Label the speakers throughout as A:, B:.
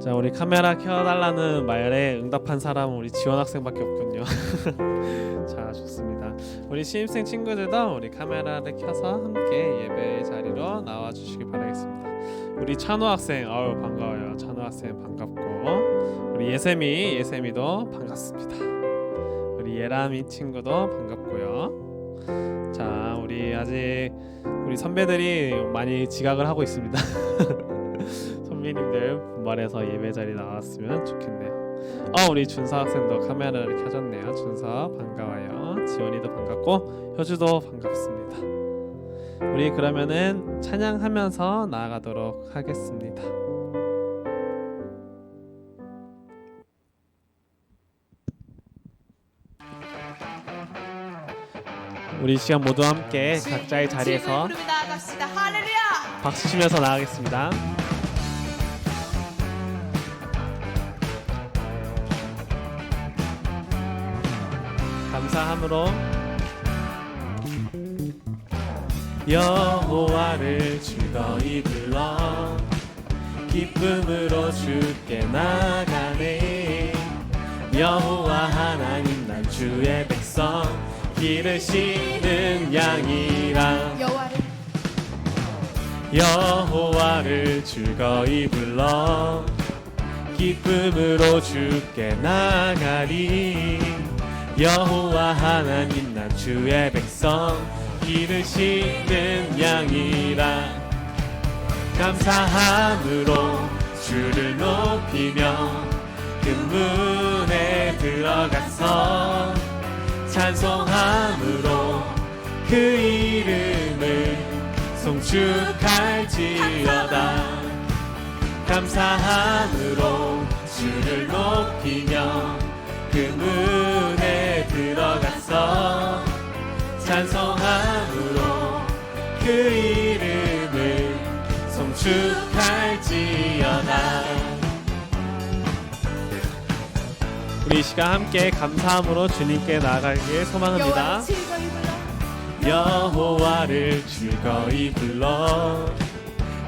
A: 자, 우리 카메라 켜달라는 말에 응답한 사람은 우리 지원 학생밖에 없군요. 자, 좋습니다. 우리 신입생 친구들도 우리 카메라를 켜서 함께 예배 자리로 나와 주시기 바라겠습니다. 우리 찬호 학생, 반가워요. 찬호 학생 반갑고, 우리 예샘이도 반갑습니다. 우리 예람이 친구도 반갑고요. 자, 우리 선배들이 많이 지각을 하고 있습니다. 선배님들 분발해서 예배 자리 나왔으면 좋겠네요. 우리 준서 학생도 카메라를 켜졌네요. 준서 반가워요. 지원이도 반갑고 효주도 반갑습니다. 우리 그러면은 찬양하면서 나아가도록 하겠습니다. 우리 시간 모두 함께 각자의 자리에서 박수 치면서 나아가겠습니다. 감사함으로 여호와를 즐거이 불러 기쁨으로 주께 나가네. 여호와 하나님 난 주의 백성 기르시는 양이라. 여호와를 즐거이 불러 기쁨으로 주께 나가리. 여호와 하나님 난 주의 백성 기르시는 양이라. 감사함으로 주를 높이며 그 문에 들어가서 찬송함으로 그 이름을 송축할지어다. 감사함으로 주를 높이며 그 문에 들어가서 찬송함으로 그 이름을 송축할지어다. 우리 시간 함께 감사함으로 주님께 나아가길 소망합니다. 여호와를 즐거이 불러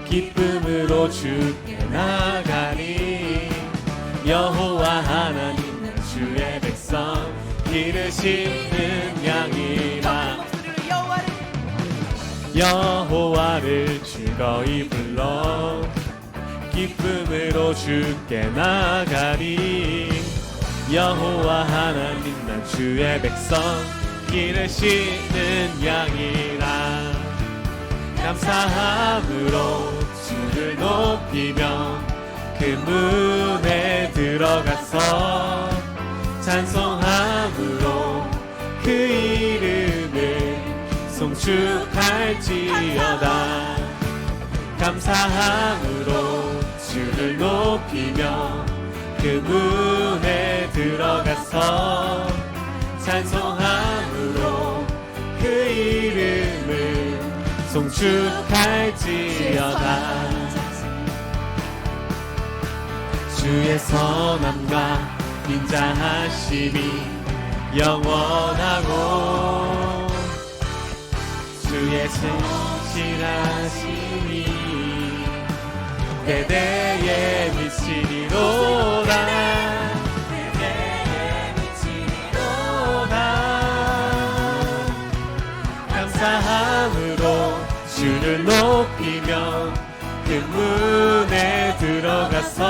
A: 기쁨으로 주께 나가리. 여호와 하나님 난 주의 백성 기르시는 양이라. 여호와를 즐거이 불러 기쁨으로 주께 나가리. 여호와 하나님 난 주의 백성 기르시는 양이라. 감사함으로 주를 높이며 그 문에 들어가서 찬송함으로 그 이름을 송축할지어다. 감사함으로 주를 높이며 그 문에 들어가서 찬송함으로 그 이름을 송축할지어다. 주의 선함과 인자하심이 영원하고 주의 진실하심이 대대에 미치리로다. 감사함으로 주를 높이며 그 문에 들어가서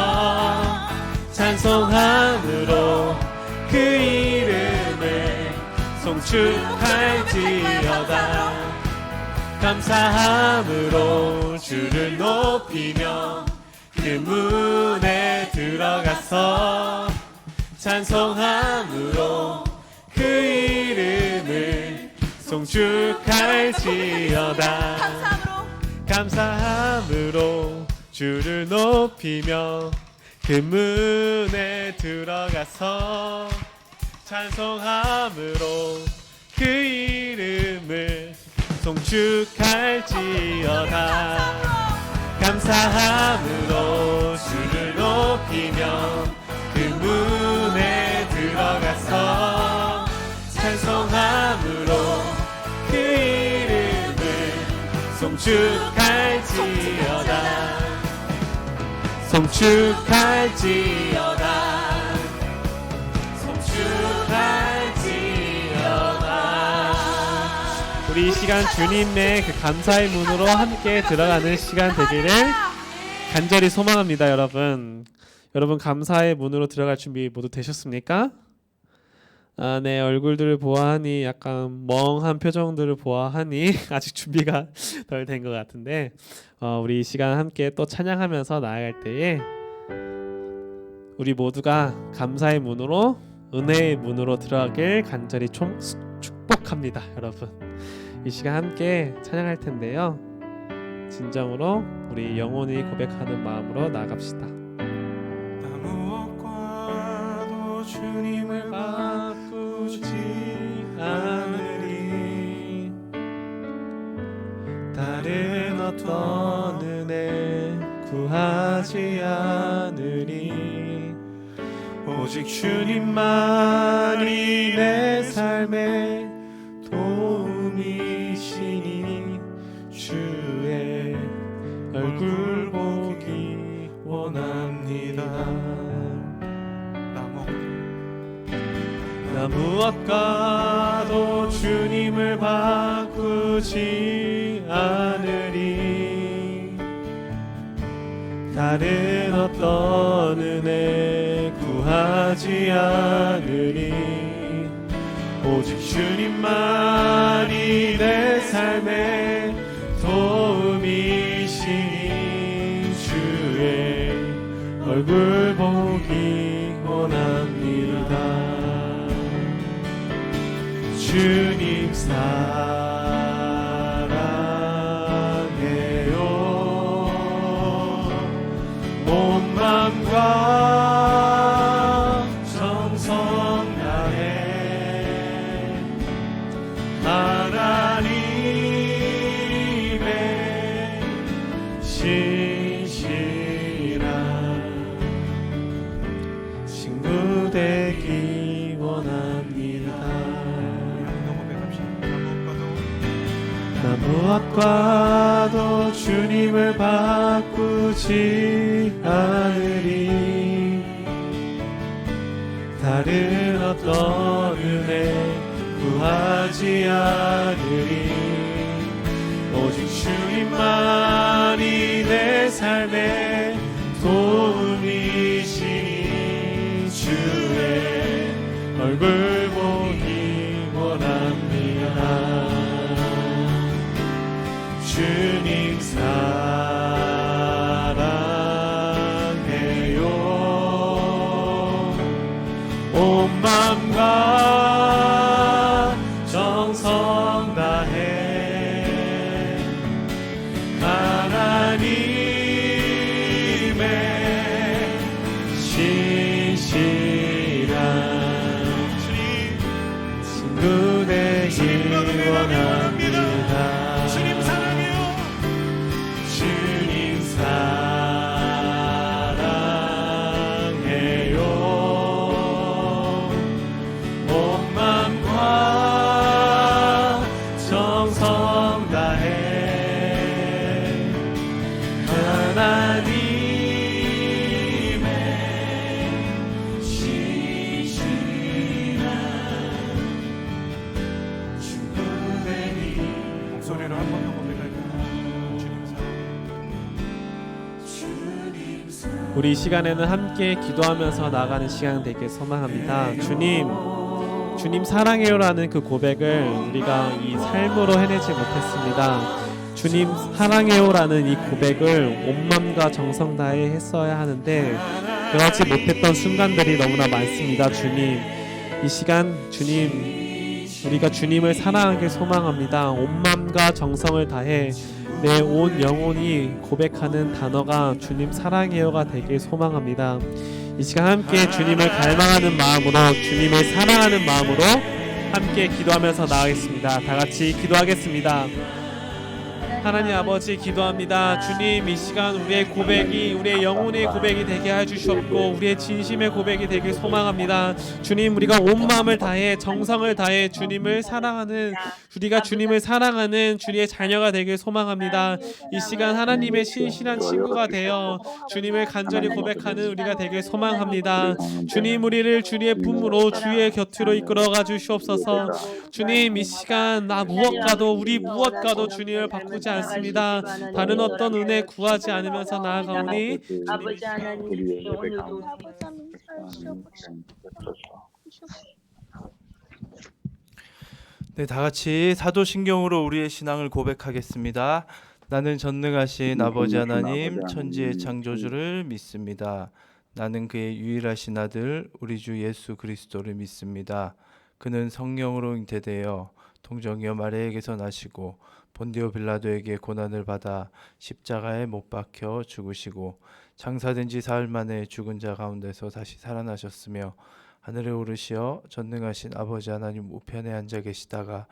A: 찬송함으로 그 이름을 송축할지어다. 감사함으로 주를 높이며 그 문에 들어가서 찬송함으로 그 이름을 송축할지어다. 감사함으로 주를 높이며 그 문에 들어가서 찬송함으로 그 이름을 송축할지어다. 감사함으로 주를 높이며 그 문에 들어가서 찬송함으로 그 이름을 송축할지어다. 송축할지어다 우리 이 시간 주님의 그 감사의 문으로 함께 들어가는 시간 되기를 간절히 소망합니다. 여러분 감사의 문으로 들어갈 준비 모두 되셨습니까? 네, 얼굴들을 보아하니 약간 멍한 표정들을 보아하니 아직 준비가 덜 된 것 같은데 우리 이 시간 함께 또 찬양하면서 나아갈 때에 우리 모두가 감사의 문으로 은혜의 문으로 들어가길 간절히 축복합니다. 여러분 이 시간 함께 찬양할 텐데요, 진정으로 우리 영혼이 고백하는 마음으로 나아갑시다.
B: 나 무엇과도 주님을 바꾸지 않으리
A: 다른 어떤 은혜 구하지 않으리
B: 오직 주님만이 내 삶의 도움이시니 주의 얼굴 보기 원합니다.
A: 나 무엇과도 주님을 바꾸지 않으리 다른 어떤 은혜 구하지 않으리 오직 주님만이 내 삶의 도움이시니 주의 얼굴 보기 원합니다. 주님 사랑해요 온 맘과 정성 다해 하나님의 신실한 친구 되기 원합니다. 나 무엇과도 주님을 바꾸지 않으리 다른 어떤 은혜 구하지 않으리 오직 주님만이 내 삶의 도움이시니 주의 얼굴 보기 원합니다. 주님 사랑해요 온 맘과 정성 다해 하나님의 신실한 친구 되기 원합니다.
B: 목소리로 한 번 더 고백할까요?
A: 우리 이 시간에는 함께 기도하면서 나가는 시간 되길 소망합니다. 주님 사랑해요라는 그 고백을 우리가 이 삶으로 해내지 못했습니다. 주님 사랑해요라는 이 고백을 온 마음과 정성 다해 했어야 하는데 그렇지 못했던 순간들이 너무나 많습니다. 주님, 이 시간 우리가 주님을 사랑하길 소망합니다. 온 마음과 정성을 다해 내 온 영혼이 고백하는 단어가 주님 사랑해요가 되길 소망합니다. 이 시간 함께 주님을 갈망하는 마음으로, 주님을 사랑하는 마음으로 함께 기도하면서 나가겠습니다. 다 같이 기도하겠습니다. 하나님 아버지 기도합니다. 주님, 이 시간 우리의 고백이 우리의 영혼의 고백이 되게 해주셨고 우리의 진심의 고백이 되길 소망합니다. 주님, 우리가 온 마음을 다해 정성을 다해 주님을 사랑하는, 우리가 주님을 사랑하는 주님의 자녀가 되길 소망합니다. 이 시간 하나님의 신실한 친구가 되어 주님을 간절히 고백하는 우리가 되길 소망합니다. 주님, 우리를 주의 품으로 주의 곁으로 이끌어가 주시옵소서. 주님, 이 시간 나 무엇과도 우리 무엇과도 주님을 바꾸지 않습니다. 다른 어떤 은혜 구하지 않으면서 나아가오니
C: 아버지 하나님, 오늘도
B: 네, 다 같이 사도신경으로 우리의 신앙을 고백하겠습니다. 나는 전능하신 아버지 하나님, 천지의 창조주를 믿습니다. 나는 그의 유일하신 아들 우리 주 예수 그리스도를 믿습니다. 그는 성령으로 잉태되어 동정녀 마리아에게서 나시고 본디오 빌라도에게 고난을 받아 십자가에 못 박혀 죽으시고 장사된 지 사흘 만에 죽은 자 가운데서 다시 살아나셨으며 하늘에 오르시어 전능하신 아버지 하나님 우편에 앉아 계시다가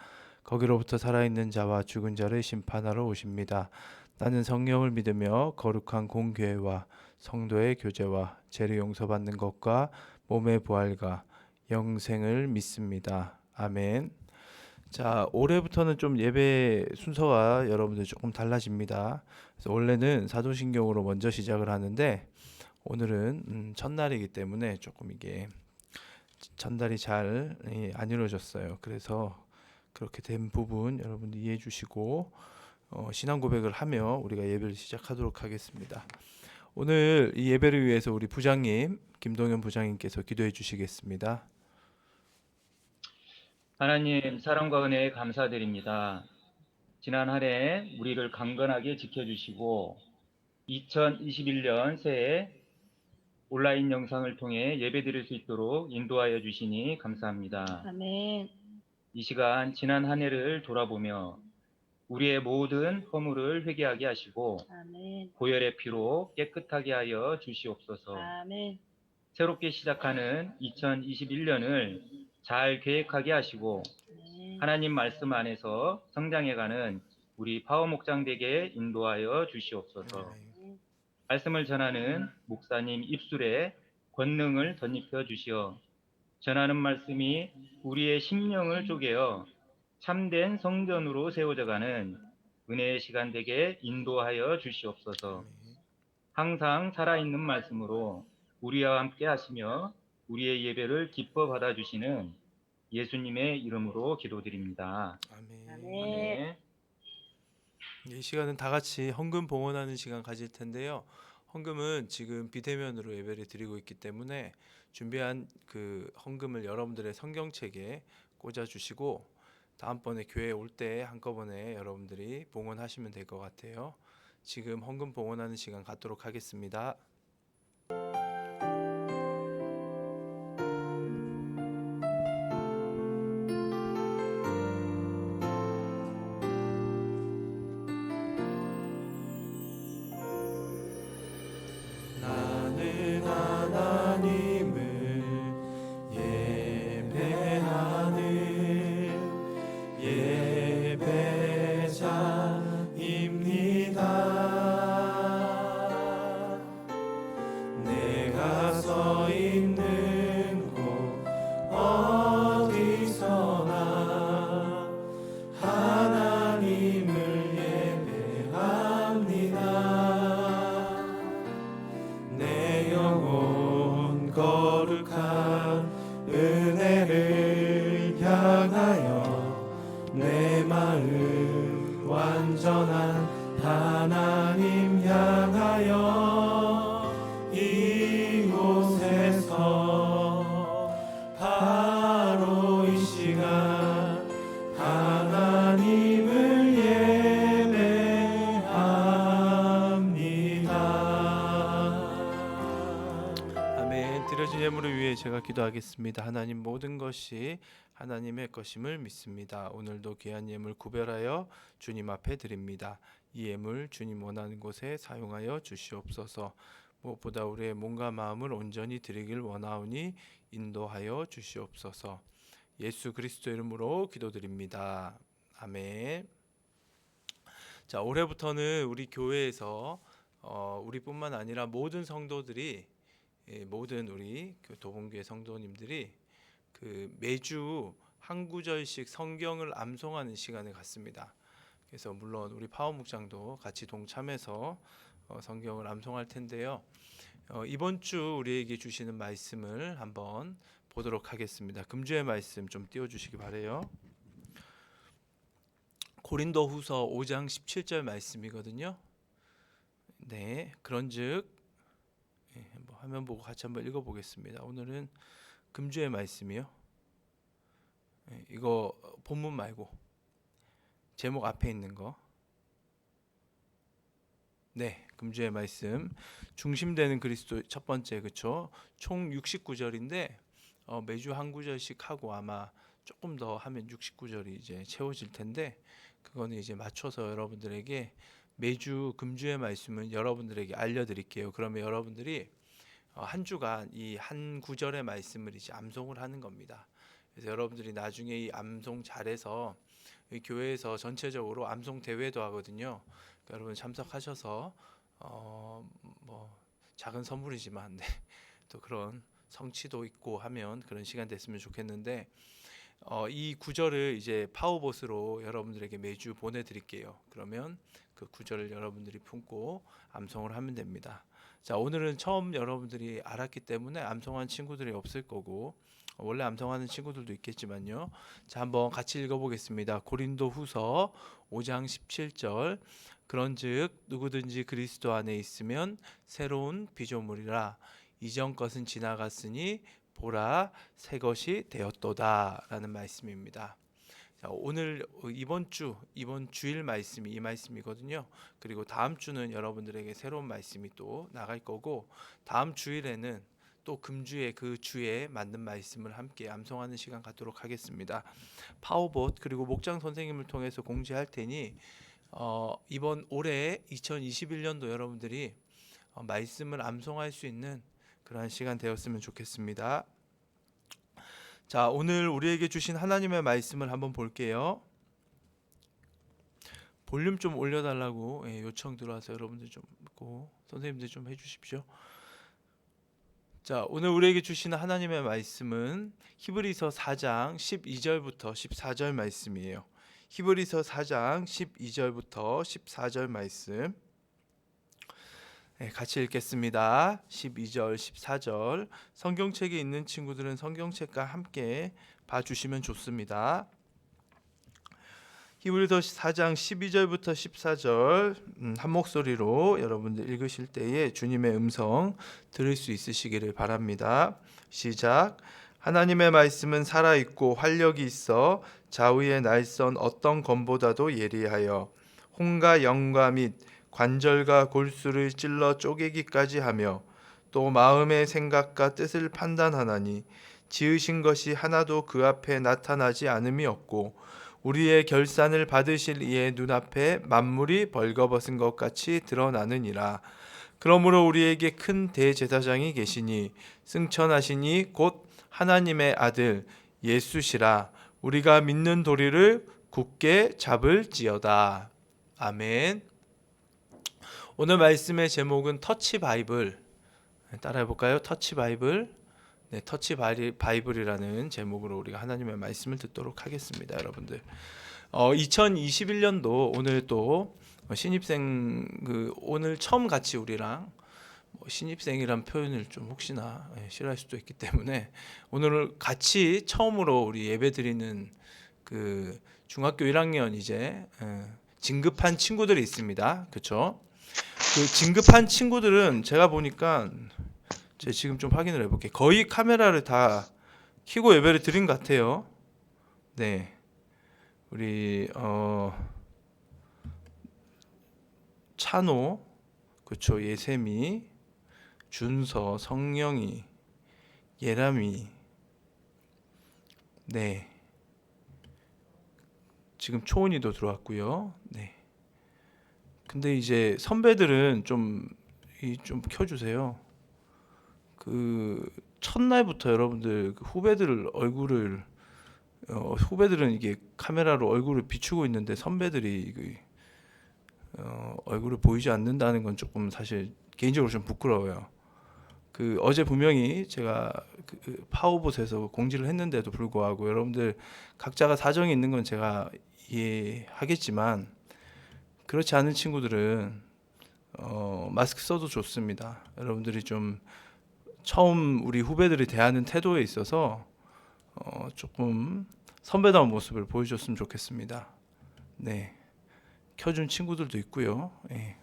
B: 거기로부터 살아있는 자와 죽은 자를 심판하러 오십니다. 나는 성령을 믿으며 거룩한 공교회와 성도의 교제와 죄를 용서받는 것과 몸의 부활과 영생을 믿습니다. 아멘. 자, 올해부터는 좀 예배 순서가 여러분들 조금 달라집니다. 그래서 원래는 사도신경으로 먼저 시작을 하는데 오늘은 첫날이기 때문에 조금 이게 전달이 잘 안 이루어졌어요. 그래서 그렇게 된 부분 여러분들 이해해 주시고 신앙 고백을 하며 우리가 예배를 시작하도록 하겠습니다. 오늘 이 예배를 위해서 우리 부장님 김동현 부장님께서 기도해 주시겠습니다.
D: 하나님, 사랑과 은혜에 감사드립니다. 지난 한 해 우리를 강건하게 지켜주시고 2021년 새해 온라인 영상을 통해 예배드릴 수 있도록 인도하여 주시니 감사합니다.
C: 아멘.
D: 이 시간 지난 한 해를 돌아보며 우리의 모든 허물을 회개하게 하시고
C: 아멘.
D: 보혈의 피로 깨끗하게 하여 주시옵소서.
C: 아멘.
D: 새롭게 시작하는 2021년을 잘 계획하게 하시고
C: 아멘.
D: 하나님 말씀 안에서 성장해가는 우리 파워 목장 되게 인도하여 주시옵소서. 말씀을 전하는 목사님 입술에 권능을 덧입혀 주시어 전하는 말씀이 우리의 심령을 쪼개어 참된 성전으로 세워져가는 은혜의 시간 되게 인도하여 주시옵소서. 항상 살아있는 말씀으로 우리와 함께 하시며 우리의 예배를 기뻐 받아주시는 예수님의 이름으로 기도드립니다.
B: 아멘.
C: 아멘.
B: 이 시간은 다 같이 헌금 봉헌하는 시간 가질 텐데요. 헌금은 지금 비대면으로 예배를 드리고 있기 때문에 준비한 그 헌금을 여러분들의 성경책에 꽂아 주시고 다음번에 교회 올 때 한꺼번에 여러분들이 봉헌하시면 될 것 같아요. 지금 헌금 봉헌하는 시간 갖도록 하겠습니다. 나는 하나님을 예배하는 예배자입니다. 내가 서 있는 곳 어디서나 하나님을 예배합니다. 내 영혼 거룩한 은혜를 향하여 내 마음 완전한 하나님 향하여 이곳에서 바로 이 시간 하나님을 예배합니다. 아멘. 드려진 예물을 위해 제가 기도하겠습니다. 하나님, 모든 것이 하나님의 것임을 믿습니다. 오늘도 귀한 예물 구별하여 주님 앞에 드립니다. 이 예물 주님 원하는 곳에 사용하여 주시옵소서. 무엇보다 우리의 몸과 마음을 온전히 드리길 원하오니 인도하여 주시옵소서. 예수 그리스도 이름으로 기도드립니다. 아멘. 자, 올해부터는 우리 교회에서 우리뿐만 아니라 모든 성도들이 모든 우리 도봉교회 성도님들이 그 매주 한 구절씩 성경을 암송하는 시간을 갖습니다. 그래서 물론 우리 파워 묵장도 같이 동참해서 성경을 암송할 텐데요. 이번 주 우리에게 주시는 말씀을 한번 보도록 하겠습니다. 금주의 말씀 좀 띄워주시기 바래요. 고린도후서 5장 17절 말씀이거든요. 네, 그런즉 화면 보고 같이 한번 읽어보겠습니다. 오늘은 금주의 말씀이요. 이거 본문 말고 제목 앞에 있는 거. 네, 금주의 말씀 중심되는 그리스도 첫 번째, 그렇죠? 총 69절인데 매주 한 구절씩 하고 아마 조금 더 하면 69절이 이제 채워질 텐데 그거는 이제 맞춰서 여러분들에게 매주 금주의 말씀은 여러분들에게 알려드릴게요. 그러면 여러분들이 한 주간 이 한 구절의 말씀을 이제 암송을 하는 겁니다. 그래서 여러분들이 나중에 이 암송 잘해서 이 교회에서 전체적으로 암송 대회도 하거든요. 그러니까 여러분 참석하셔서 뭐 작은 선물이지만 네, 또 그런 성취도 있고 하면 그런 시간 됐으면 좋겠는데 이 구절을 이제 파워봇으로 여러분들에게 매주 보내드릴게요. 그러면 그 구절을 여러분들이 품고 암송을 하면 됩니다. 자, 오늘은 처음 여러분들이 알았기 때문에 암송한 친구들이 없을 거고 원래 암송하는 친구들도 있겠지만요. 자, 한번 같이 읽어보겠습니다. 고린도후서 5장 17절 그런즉 누구든지 그리스도 안에 있으면 새로운 피조물이라 이전 것은 지나갔으니 보라 새 것이 되었도다 라는 말씀입니다. 자, 오늘 이번 주일 말씀이 이 말씀이거든요. 그리고 다음 주는 여러분들에게 새로운 말씀이 또 나갈 거고 다음 주일에는 또 금주의 그 주에 맞는 말씀을 함께 암송하는 시간 갖도록 하겠습니다. 파워봇 그리고 목장 선생님을 통해서 공지할 테니 이번 올해 2021년도 여러분들이 말씀을 암송할 수 있는 그러한 시간 되었으면 좋겠습니다. 자, 오늘 우리에게 주신 하나님의 말씀을 한번 볼게요. 볼륨 좀 올려달라고 요청 들어와서 여러분들 좀 있고 선생님들 좀 해주십시오. 자, 오늘 우리에게 주시는 하나님의 말씀은 히브리서 4장 12절부터 14절 말씀이에요. 히브리서 4장 12절부터 14절 말씀 같이 읽겠습니다. 12절 14절 성경책에 있는 친구들은 성경책과 함께 봐주시면 좋습니다. 히브리서 4장 12절부터 14절 한 목소리로 여러분들 읽으실 때에 주님의 음성 들을 수 있으시기를 바랍니다. 시작. 하나님의 말씀은 살아있고 활력이 있어 좌우의 날선 어떤 검보다도 예리하여 혼과 영과 및 관절과 골수를 찔러 쪼개기까지 하며 또 마음의 생각과 뜻을 판단하나니 지으신 것이 하나도 그 앞에 나타나지 않음이 없고 우리의 결산을 받으실 이의 눈앞에 만물이 벌거벗은 것 같이 드러나느니라. 그러므로 우리에게 큰 대제사장이 계시니 승천하시니 곧 하나님의 아들 예수시라. 우리가 믿는 도리를 굳게 잡을지어다. 아멘. 오늘 말씀의 제목은 터치 바이블. 따라해 볼까요? 터치 바이블. 네, 터치 바이블이라는 제목으로 우리가 하나님의 말씀을 듣도록 하겠습니다, 여러분들. 2021년도 오늘 또 신입생 오늘 처음 같이 우리랑 신입생이란 표현을 좀 혹시나 싫어할 수도 있기 때문에 오늘 같이 처음으로 우리 예배드리는 그 중학교 1학년 이제 진급한 친구들이 있습니다. 그렇죠? 그 진급한 친구들은 제가 보니까 제가 지금 좀 확인을 해볼게요. 거의 카메라를 다 켜고 예배를 드린 것 같아요. 네, 우리 찬호, 그렇죠? 예샘이, 준서, 성령이, 예람이, 네, 지금 초은이도 들어왔고요. 네. 근데 이제 선배들은 좀 켜주세요. 그 첫날부터 여러분들 그 후배들 얼굴을 후배들은 이게 카메라로 얼굴을 비추고 있는데 선배들이 얼굴을 보이지 않는다는 건 조금 사실 개인적으로 좀 부끄러워요. 그 어제 분명히 제가 그 파워봇에서 공지를 했는데도 불구하고 여러분들 각자가 사정이 있는 건 제가 이해하겠지만 그렇지 않은 친구들은 마스크 써도 좋습니다. 여러분들이 좀 처음 우리 후배들이 대하는 태도에 있어서 조금 선배다운 모습을 보여줬으면 좋겠습니다. 네, 켜준 친구들도 있고요. 예.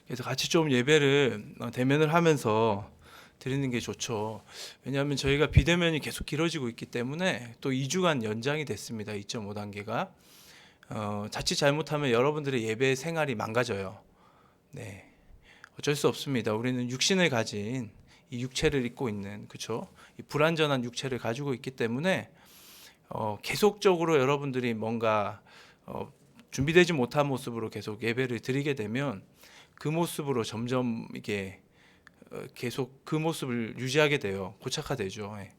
B: 그래서 같이 좀 예배를 대면을 하면서 드리는 게 좋죠. 왜냐하면 저희가 비대면이 계속 길어지고 있기 때문에 또 2주간 연장이 됐습니다. 2.5단계가 자칫 잘못하면 여러분들의 예배 생활이 망가져요. 네, 어쩔 수 없습니다. 우리는 육신을 가진 이 육체를 입고 있는, 그렇죠? 이 불완전한 육체를 가지고 있기 때문에 계속적으로 여러분들이 뭔가 준비되지 못한 모습으로 계속 예배를 드리게 되면 그 모습으로 점점 이게 계속 그 모습을 유지하게 돼요. 고착화되죠. 예.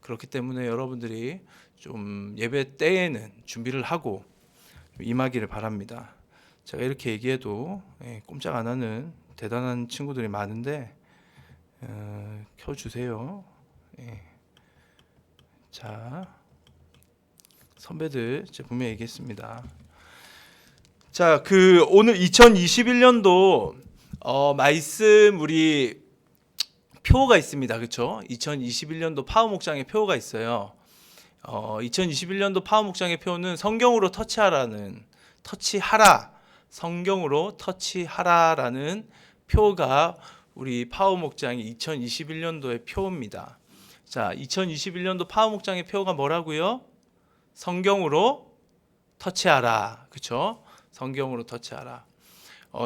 B: 그렇기 때문에 여러분들이 좀 예배 때에는 준비를 하고 임하기를 바랍니다. 제가 이렇게 얘기해도 꼼짝 안 하는 대단한 친구들이 많은데 켜주세요. 예. 자, 선배들 제가 분명히 얘기했습니다. 자, 그 오늘 2021년도 말씀 우리 표가 있습니다. 그렇죠? 2021년도 파워 목장의 표가 있어요. 2021년도 파워 목장의 표는 성경으로 터치하라. 성경으로 터치하라라는 표가 우리 파워 목장의 2021년도의 표입니다. 자, 2021년도 파워 목장의 표가 뭐라고요? 성경으로 터치하라. 그렇죠? 성경으로 터치하라.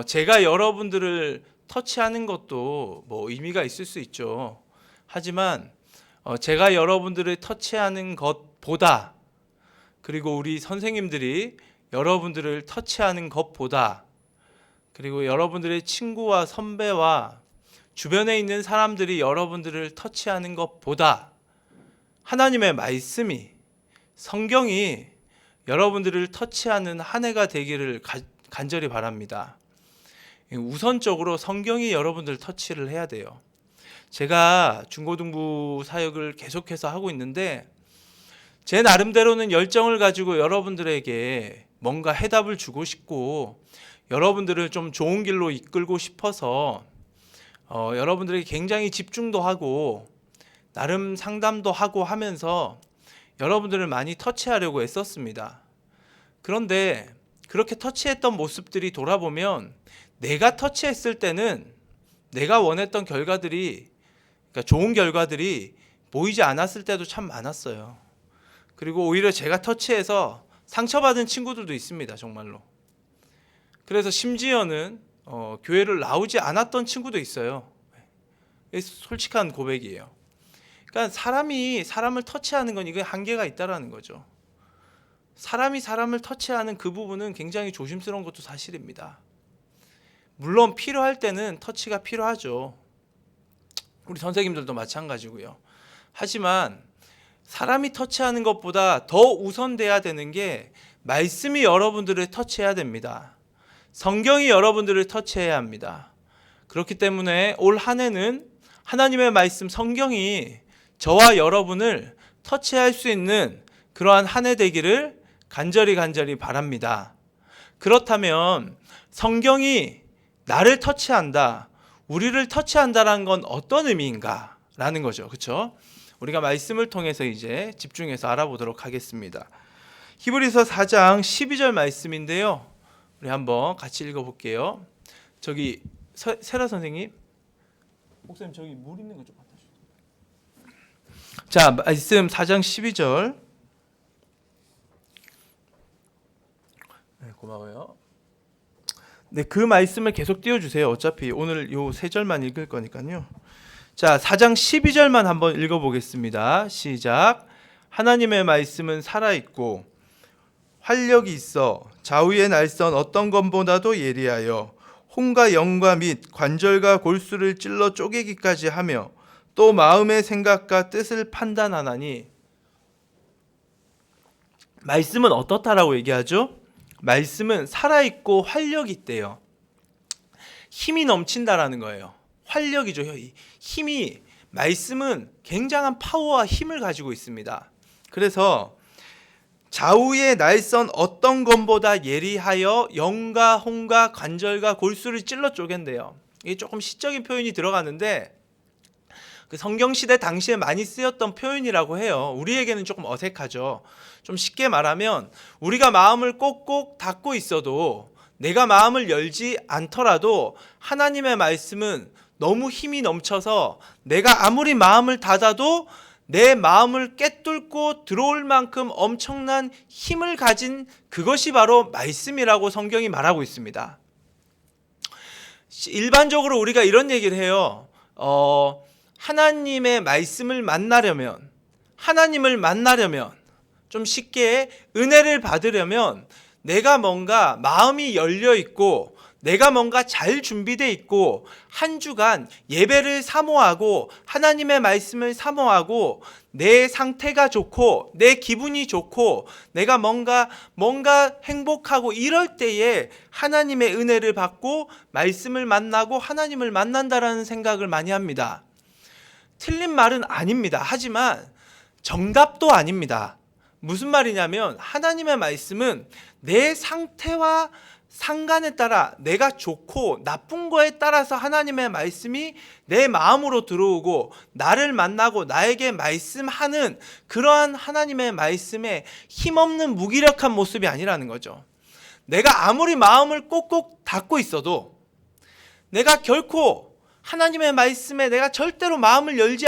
B: 제가 여러분들을 터치하는 것도 뭐 의미가 있을 수 있죠. 하지만 제가 여러분들을 터치하는 것보다, 그리고 우리 선생님들이 여러분들을 터치하는 것보다, 그리고 여러분들의 친구와 선배와 주변에 있는 사람들이 여러분들을 터치하는 것보다 하나님의 말씀이, 성경이 여러분들을 터치하는 한 해가 되기를 간절히 바랍니다. 우선적으로 성경이 여러분들 터치를 해야 돼요. 제가 중고등부 사역을 계속해서 하고 있는데 제 나름대로는 열정을 가지고 여러분들에게 뭔가 해답을 주고 싶고 여러분들을 좀 좋은 길로 이끌고 싶어서 여러분들에게 굉장히 집중도 하고 나름 상담도 하고 하면서 여러분들을 많이 터치하려고 애썼습니다. 그런데 그렇게 터치했던 모습들이 돌아보면 내가 터치했을 때는 내가 원했던 결과들이, 그러니까 좋은 결과들이 보이지 않았을 때도 참 많았어요. 그리고 오히려 제가 터치해서 상처받은 친구들도 있습니다. 정말로. 그래서 심지어는 교회를 나오지 않았던 친구도 있어요. 솔직한 고백이에요. 그러니까 사람이 사람을 터치하는 건 이게 한계가 있다라는 거죠. 사람이 사람을 터치하는 그 부분은 굉장히 조심스러운 것도 사실입니다. 물론 필요할 때는 터치가 필요하죠. 우리 선생님들도 마찬가지고요. 하지만 사람이 터치하는 것보다 더 우선돼야 되는 게 말씀이 여러분들을 터치해야 됩니다. 성경이 여러분들을 터치해야 합니다. 그렇기 때문에 올 한 해는 하나님의 말씀 성경이 저와 여러분을 터치할 수 있는 그러한 한 해 되기를 간절히 바랍니다. 그렇다면 성경이 나를 터치한다, 우리를 터치한다라는 건 어떤 의미인가? 라는 거죠. 그렇죠? 우리가 말씀을 통해서 이제 집중해서 알아보도록 하겠습니다. 히브리서 4장 12절 말씀인데요. 우리 한번 같이 읽어볼게요. 저기 세라 선생님, 목사님 저기 물 있는 거 좀 갖다 주세요. 자, 말씀 4장 12절. 네, 고마워요. 네, 그 말씀을 계속 띄워주세요. 어차피 오늘 요 세 절만 읽을 거니까요. 자, 4장 12절만 한번 읽어보겠습니다. 시작. 하나님의 말씀은 살아있고 활력이 있어 좌우의 날선 어떤 것보다도 예리하여 혼과 영과 및 관절과 골수를 찔러 쪼개기까지 하며 또 마음의 생각과 뜻을 판단하나니. 말씀은 어떻다라고 얘기하죠? 말씀은 살아있고 활력이 있대요. 힘이 넘친다라는 거예요. 활력이죠. 힘이, 말씀은 굉장한 파워와 힘을 가지고 있습니다. 그래서 좌우의 날선 어떤 검보다 예리하여 영과 홍과 관절과 골수를 찔러 쪼갠대요. 이게 조금 시적인 표현이 들어가는데 그 성경 시대 당시에 많이 쓰였던 표현이라고 해요. 우리에게는 조금 어색하죠. 좀 쉽게 말하면 우리가 마음을 꼭꼭 닫고 있어도, 내가 마음을 열지 않더라도 하나님의 말씀은 너무 힘이 넘쳐서 내가 아무리 마음을 닫아도 내 마음을 꿰뚫고 들어올 만큼 엄청난 힘을 가진 그것이 바로 말씀이라고 성경이 말하고 있습니다. 일반적으로 우리가 이런 얘기를 해요. 하나님의 말씀을 만나려면, 하나님을 만나려면, 좀 쉽게 은혜를 받으려면 내가 뭔가 마음이 열려 있고 내가 뭔가 잘 준비되어 있고 한 주간 예배를 사모하고 하나님의 말씀을 사모하고 내 상태가 좋고 내 기분이 좋고 내가 뭔가 행복하고 이럴 때에 하나님의 은혜를 받고 말씀을 만나고 하나님을 만난다라는 생각을 많이 합니다. 틀린 말은 아닙니다. 하지만 정답도 아닙니다. 무슨 말이냐면 하나님의 말씀은 내 상태와 상관에 따라, 내가 좋고 나쁜 거에 따라서 하나님의 말씀이 내 마음으로 들어오고 나를 만나고 나에게 말씀하는 그러한 하나님의 말씀에 힘없는 무기력한 모습이 아니라는 거죠. 내가 아무리 마음을 꼭꼭 닫고 있어도, 내가 결코 하나님의 말씀에 내가 절대로 마음을 열지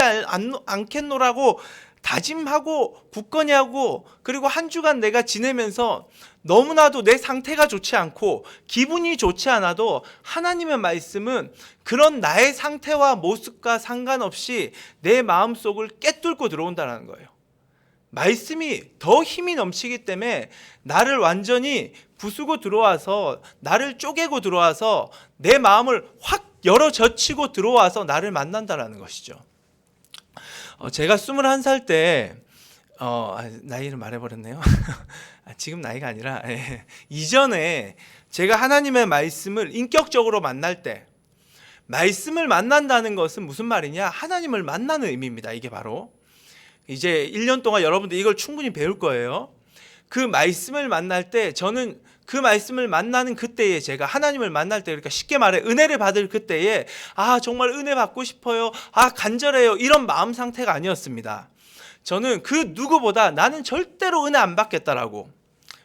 B: 않겠노라고 다짐하고 굳건히 하고, 그리고 한 주간 내가 지내면서 너무나도 내 상태가 좋지 않고 기분이 좋지 않아도 하나님의 말씀은 그런 나의 상태와 모습과 상관없이 내 마음속을 꿰뚫고 들어온다는 거예요. 말씀이 더 힘이 넘치기 때문에 나를 완전히 부수고 들어와서, 나를 쪼개고 들어와서 내 마음을 확 열어 젖히고 들어와서 나를 만난다는 것이죠. 제가 21살 때 나이를 말해버렸네요. 지금 나이가 아니라 이전에 제가 하나님의 말씀을 인격적으로 만날 때, 말씀을 만난다는 것은 무슨 말이냐? 하나님을 만나는 의미입니다. 이게 바로 이제 1년 동안 여러분들 이걸 충분히 배울 거예요. 그 말씀을 만날 때, 저는 그 말씀을 만나는 그때에, 제가 하나님을 만날 때, 그러니까 쉽게 말해 은혜를 받을 그때에 정말 은혜 받고 싶어요, 간절해요, 이런 마음 상태가 아니었습니다. 저는 그 누구보다 나는 절대로 은혜 안 받겠다라고.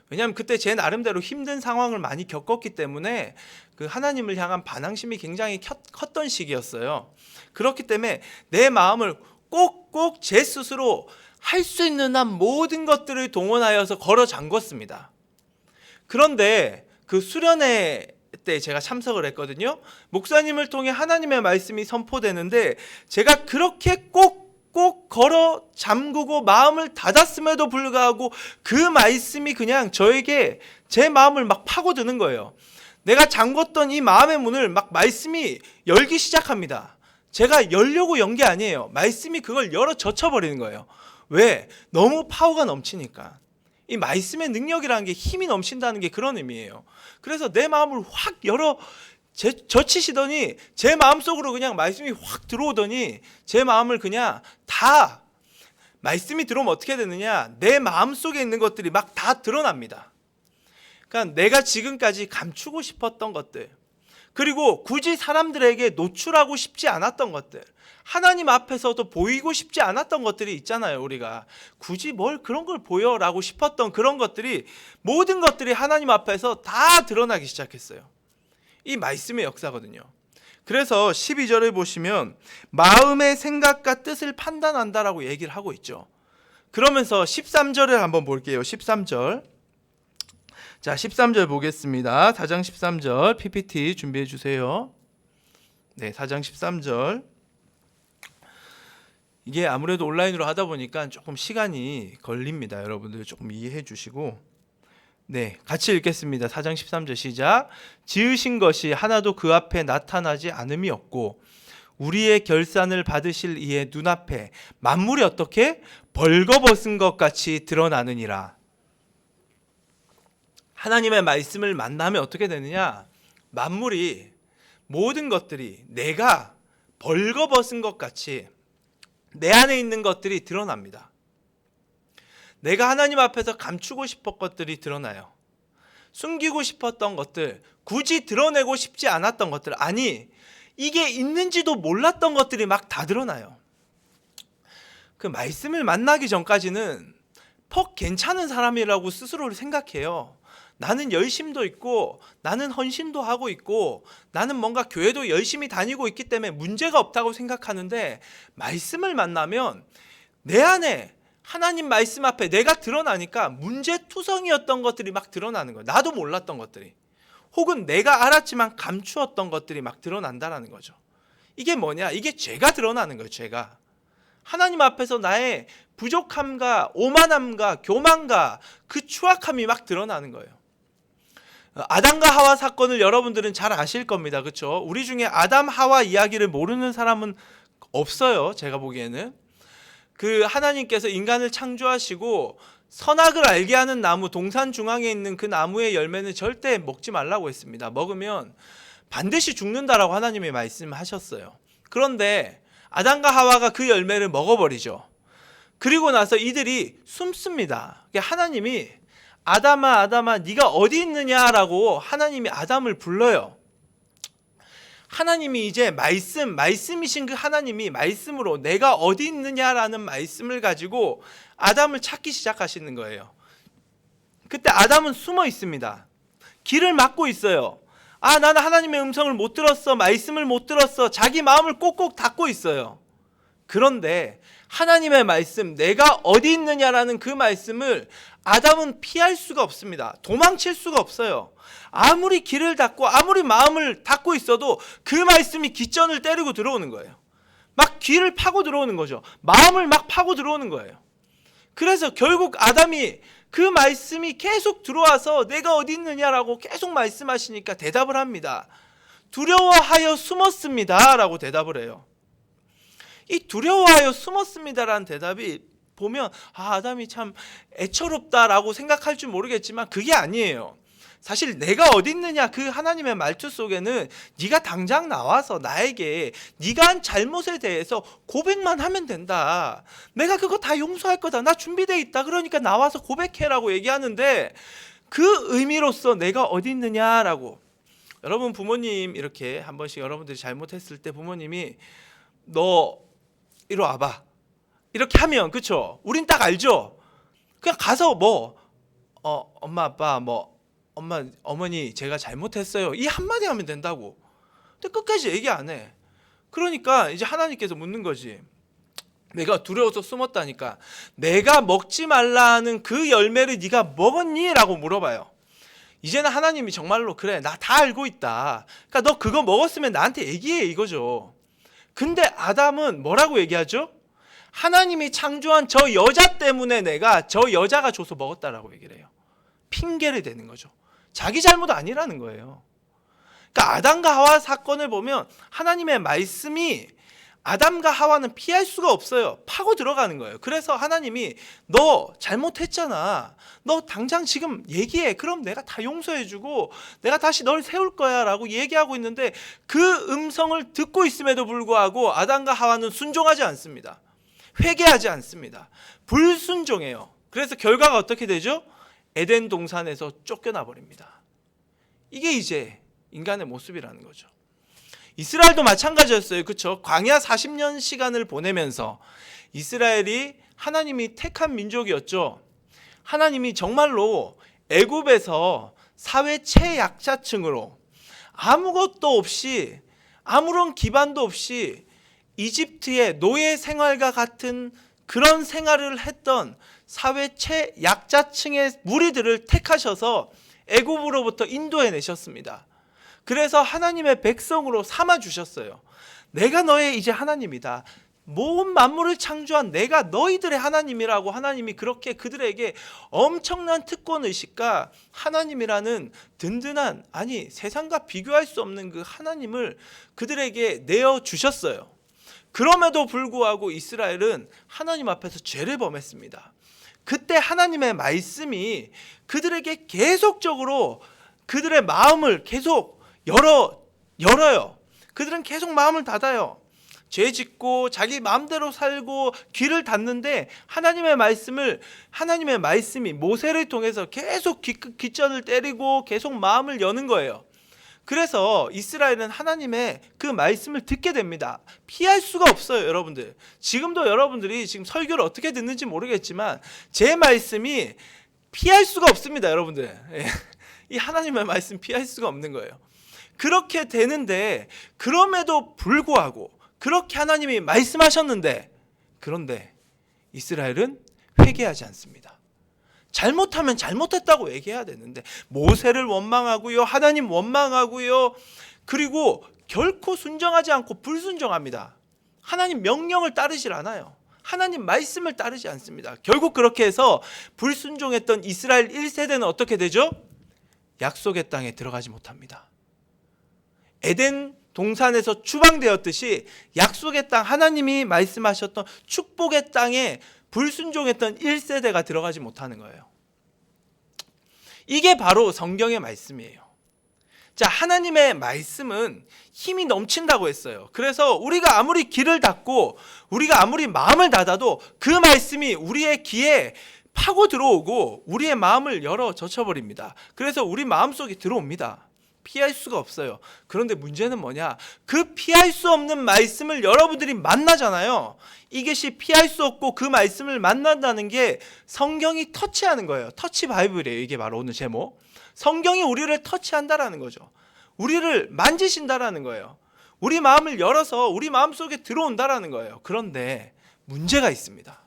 B: 왜냐하면 그때 제 나름대로 힘든 상황을 많이 겪었기 때문에 그 하나님을 향한 반항심이 굉장히 컸던 시기였어요. 그렇기 때문에 내 마음을 꼭꼭 제 스스로 할 수 있는 한 모든 것들을 동원하여서 걸어 잠궜습니다. 그런데 그 수련회 때 제가 참석을 했거든요. 목사님을 통해 하나님의 말씀이 선포되는데 제가 그렇게 꼭 걸어 잠그고 마음을 닫았음에도 불구하고 그 말씀이 그냥 저에게 제 마음을 막 파고드는 거예요. 내가 잠궜던 이 마음의 문을 막 말씀이 열기 시작합니다. 제가 열려고 연 게 아니에요. 말씀이 그걸 열어 젖혀버리는 거예요. 왜? 너무 파워가 넘치니까. 이 말씀의 능력이라는 게 힘이 넘친다는 게 그런 의미예요. 그래서 내 마음을 확 열어 젖히시더니 제 마음속으로 그냥 말씀이 확 들어오더니 제 마음을 그냥 다, 말씀이 들어오면 어떻게 되느냐, 내 마음속에 있는 것들이 막 다 드러납니다. 그러니까 내가 지금까지 감추고 싶었던 것들, 그리고 굳이 사람들에게 노출하고 싶지 않았던 것들, 하나님 앞에서도 보이고 싶지 않았던 것들이 있잖아요. 우리가 굳이 뭘 그런 걸 보여라고 싶었던 그런 것들이, 모든 것들이 하나님 앞에서 다 드러나기 시작했어요. 이 말씀의 역사거든요. 그래서 12절을 보시면 마음의 생각과 뜻을 판단한다라고 얘기를 하고 있죠. 그러면서 13절을 한번 볼게요. 13절. 자, 13절 보겠습니다. 4장 13절 PPT 준비해 주세요. 네, 4장 13절. 이게 아무래도 온라인으로 하다 보니까 조금 시간이 걸립니다. 여러분들 조금 이해해 주시고. 네, 같이 읽겠습니다. 4장 13절 시작. 지으신 것이 하나도 그 앞에 나타나지 않음이 없고 우리의 결산을 받으실 이의 눈앞에 만물이 어떻게? 벌거벗은 것 같이 드러나느니라. 하나님의 말씀을 만나면 어떻게 되느냐? 만물이 모든 것들이 내가 벌거벗은 것 같이 내 안에 있는 것들이 드러납니다. 내가 하나님 앞에서 감추고 싶었던 것들이 드러나요. 숨기고 싶었던 것들, 굳이 드러내고 싶지 않았던 것들, 아니 이게 있는지도 몰랐던 것들이 막 다 드러나요. 그 말씀을 만나기 전까지는 퍽 괜찮은 사람이라고 스스로를 생각해요. 나는 열심도 있고 나는 헌신도 하고 있고 나는 뭔가 교회도 열심히 다니고 있기 때문에 문제가 없다고 생각하는데, 말씀을 만나면 내 안에 하나님 말씀 앞에 내가 드러나니까 문제투성이었던 것들이 막 드러나는 거예요. 나도 몰랐던 것들이, 혹은 내가 알았지만 감추었던 것들이 막 드러난다라는 거죠. 이게 뭐냐? 이게 죄가 드러나는 거예요. 죄가. 하나님 앞에서 나의 부족함과 오만함과 교만과 그 추악함이 막 드러나는 거예요. 아담과 하와 사건을 여러분들은 잘 아실 겁니다. 그렇죠? 우리 중에 아담 하와 이야기를 모르는 사람은 없어요. 제가 보기에는. 그 하나님께서 인간을 창조하시고 선악을 알게 하는 나무, 동산 중앙에 있는 그 나무의 열매는 절대 먹지 말라고 했습니다. 먹으면 반드시 죽는다라고 하나님이 말씀하셨어요. 그런데 아담과 하와가 그 열매를 먹어버리죠. 그리고 나서 이들이 숨습니다. 하나님이 아담아 아담아 네가 어디 있느냐라고 하나님이 아담을 불러요. 하나님이 이제 말씀이신 그 하나님이 말씀으로 내가 어디 있느냐라는 말씀을 가지고 아담을 찾기 시작하시는 거예요. 그때 아담은 숨어 있습니다. 길을 막고 있어요. 나는 하나님의 음성을 못 들었어, 말씀을 못 들었어, 자기 마음을 꼭꼭 닫고 있어요. 그런데 하나님의 말씀, 내가 어디 있느냐라는 그 말씀을 아담은 피할 수가 없습니다. 도망칠 수가 없어요. 아무리 길을 닫고 아무리 마음을 닫고 있어도 그 말씀이 깃전을 때리고 들어오는 거예요. 막 귀를 파고 들어오는 거죠. 마음을 막 파고 들어오는 거예요. 그래서 결국 아담이 그 말씀이 계속 들어와서 내가 어디 있느냐라고 계속 말씀하시니까 대답을 합니다. 두려워하여 숨었습니다 라고 대답을 해요. 이 두려워하여 숨었습니다라는 대답이 보면 아담이 참 애처롭다라고 생각할 줄 모르겠지만 그게 아니에요. 사실 내가 어디 있느냐 그 하나님의 말투 속에는 네가 당장 나와서 나에게 네가 한 잘못에 대해서 고백만 하면 된다. 내가 그거 다 용서할 거다. 나 준비되어 있다. 그러니까 나와서 고백해라고 얘기하는데, 그 의미로서 내가 어디 있느냐라고. 여러분 부모님 이렇게 한 번씩 여러분들이 잘못했을 때 부모님이 너 이리 와봐 이렇게 하면, 그쵸? 우린 딱 알죠? 그냥 가서 엄마 아빠 어머니 제가 잘못했어요 이 한마디 하면 된다고. 근데 끝까지 얘기 안 해. 그러니까 이제 하나님께서 묻는 거지. 내가 두려워서 숨었다니까. 내가 먹지 말라는 그 열매를 네가 먹었니? 라고 물어봐요. 이제는 하나님이 정말로 그래 나 다 알고 있다. 그러니까 너 그거 먹었으면 나한테 얘기해 이거죠. 근데 아담은 뭐라고 얘기하죠? 하나님이 창조한 저 여자 때문에 내가 저 여자가 줘서 먹었다라고 얘기를 해요. 핑계를 대는 거죠. 자기 잘못 아니라는 거예요. 그러니까 아담과 하와 사건을 보면 하나님의 말씀이 아담과 하와는 피할 수가 없어요. 파고 들어가는 거예요. 그래서 하나님이 너 잘못했잖아. 너 당장 지금 얘기해. 그럼 내가 다 용서해주고 내가 다시 널 세울 거야 라고 얘기하고 있는데, 그 음성을 듣고 있음에도 불구하고 아담과 하와는 순종하지 않습니다. 회개하지 않습니다. 불순종해요. 그래서 결과가 어떻게 되죠? 에덴 동산에서 쫓겨나 버립니다. 이게 이제 인간의 모습이라는 거죠. 이스라엘도 마찬가지였어요. 그렇죠? 광야 40년 시간을 보내면서 이스라엘이 하나님이 택한 민족이었죠. 하나님이 정말로 애굽에서 사회 최약자층으로 아무것도 없이 아무런 기반도 없이 이집트의 노예 생활과 같은 그런 생활을 했던 사회 최약자층의 무리들을 택하셔서 애굽으로부터 인도해 내셨습니다. 그래서 하나님의 백성으로 삼아 주셨어요. 내가 너의 이제 하나님이다. 모든 만물을 창조한 내가 너희들의 하나님이라고 하나님이 그렇게 그들에게 엄청난 특권의식과 하나님이라는 든든한, 아니 세상과 비교할 수 없는 그 하나님을 그들에게 내어주셨어요. 그럼에도 불구하고 이스라엘은 하나님 앞에서 죄를 범했습니다. 그때 하나님의 말씀이 그들에게 계속적으로 그들의 마음을 계속 열어요. 그들은 계속 마음을 닫아요. 죄 짓고 자기 마음대로 살고 귀를 닫는데 하나님의 말씀이 모세를 통해서 계속 귓전을 때리고 계속 마음을 여는 거예요. 그래서 이스라엘은 하나님의 그 말씀을 듣게 됩니다. 피할 수가 없어요, 여러분들. 지금도 여러분들이 지금 설교를 어떻게 듣는지 모르겠지만 제 말씀이 피할 수가 없습니다, 여러분들. 이 하나님의 말씀 피할 수가 없는 거예요. 그렇게 되는데 그럼에도 불구하고 그렇게 하나님이 말씀하셨는데 그런데 이스라엘은 회개하지 않습니다. 잘못하면 잘못했다고 얘기해야 되는데 모세를 원망하고요, 하나님 원망하고요, 그리고 결코 순종하지 않고 불순종합니다. 하나님 명령을 따르질 않아요. 하나님 말씀을 따르지 않습니다. 결국 그렇게 해서 불순종했던 이스라엘 1세대는 어떻게 되죠? 약속의 땅에 들어가지 못합니다. 에덴 동산에서 추방되었듯이 약속의 땅, 하나님이 말씀하셨던 축복의 땅에 불순종했던 1세대가 들어가지 못하는 거예요. 이게 바로 성경의 말씀이에요. 자, 하나님의 말씀은 힘이 넘친다고 했어요. 그래서 우리가 아무리 귀를 닫고 우리가 아무리 마음을 닫아도 그 말씀이 우리의 귀에 파고 들어오고 우리의 마음을 열어 젖혀버립니다. 그래서 우리 마음속에 들어옵니다. 피할 수가 없어요. 그런데 문제는 뭐냐? 그 피할 수 없는 말씀을 여러분들이 만나잖아요. 이것이 피할 수 없고 그 말씀을 만난다는 게 성경이 터치하는 거예요. 터치 바이블이에요. 이게 바로 오늘 제목. 성경이 우리를 터치한다라는 거죠. 우리를 만지신다라는 거예요. 우리 마음을 열어서 우리 마음속에 들어온다라는 거예요. 그런데 문제가 있습니다.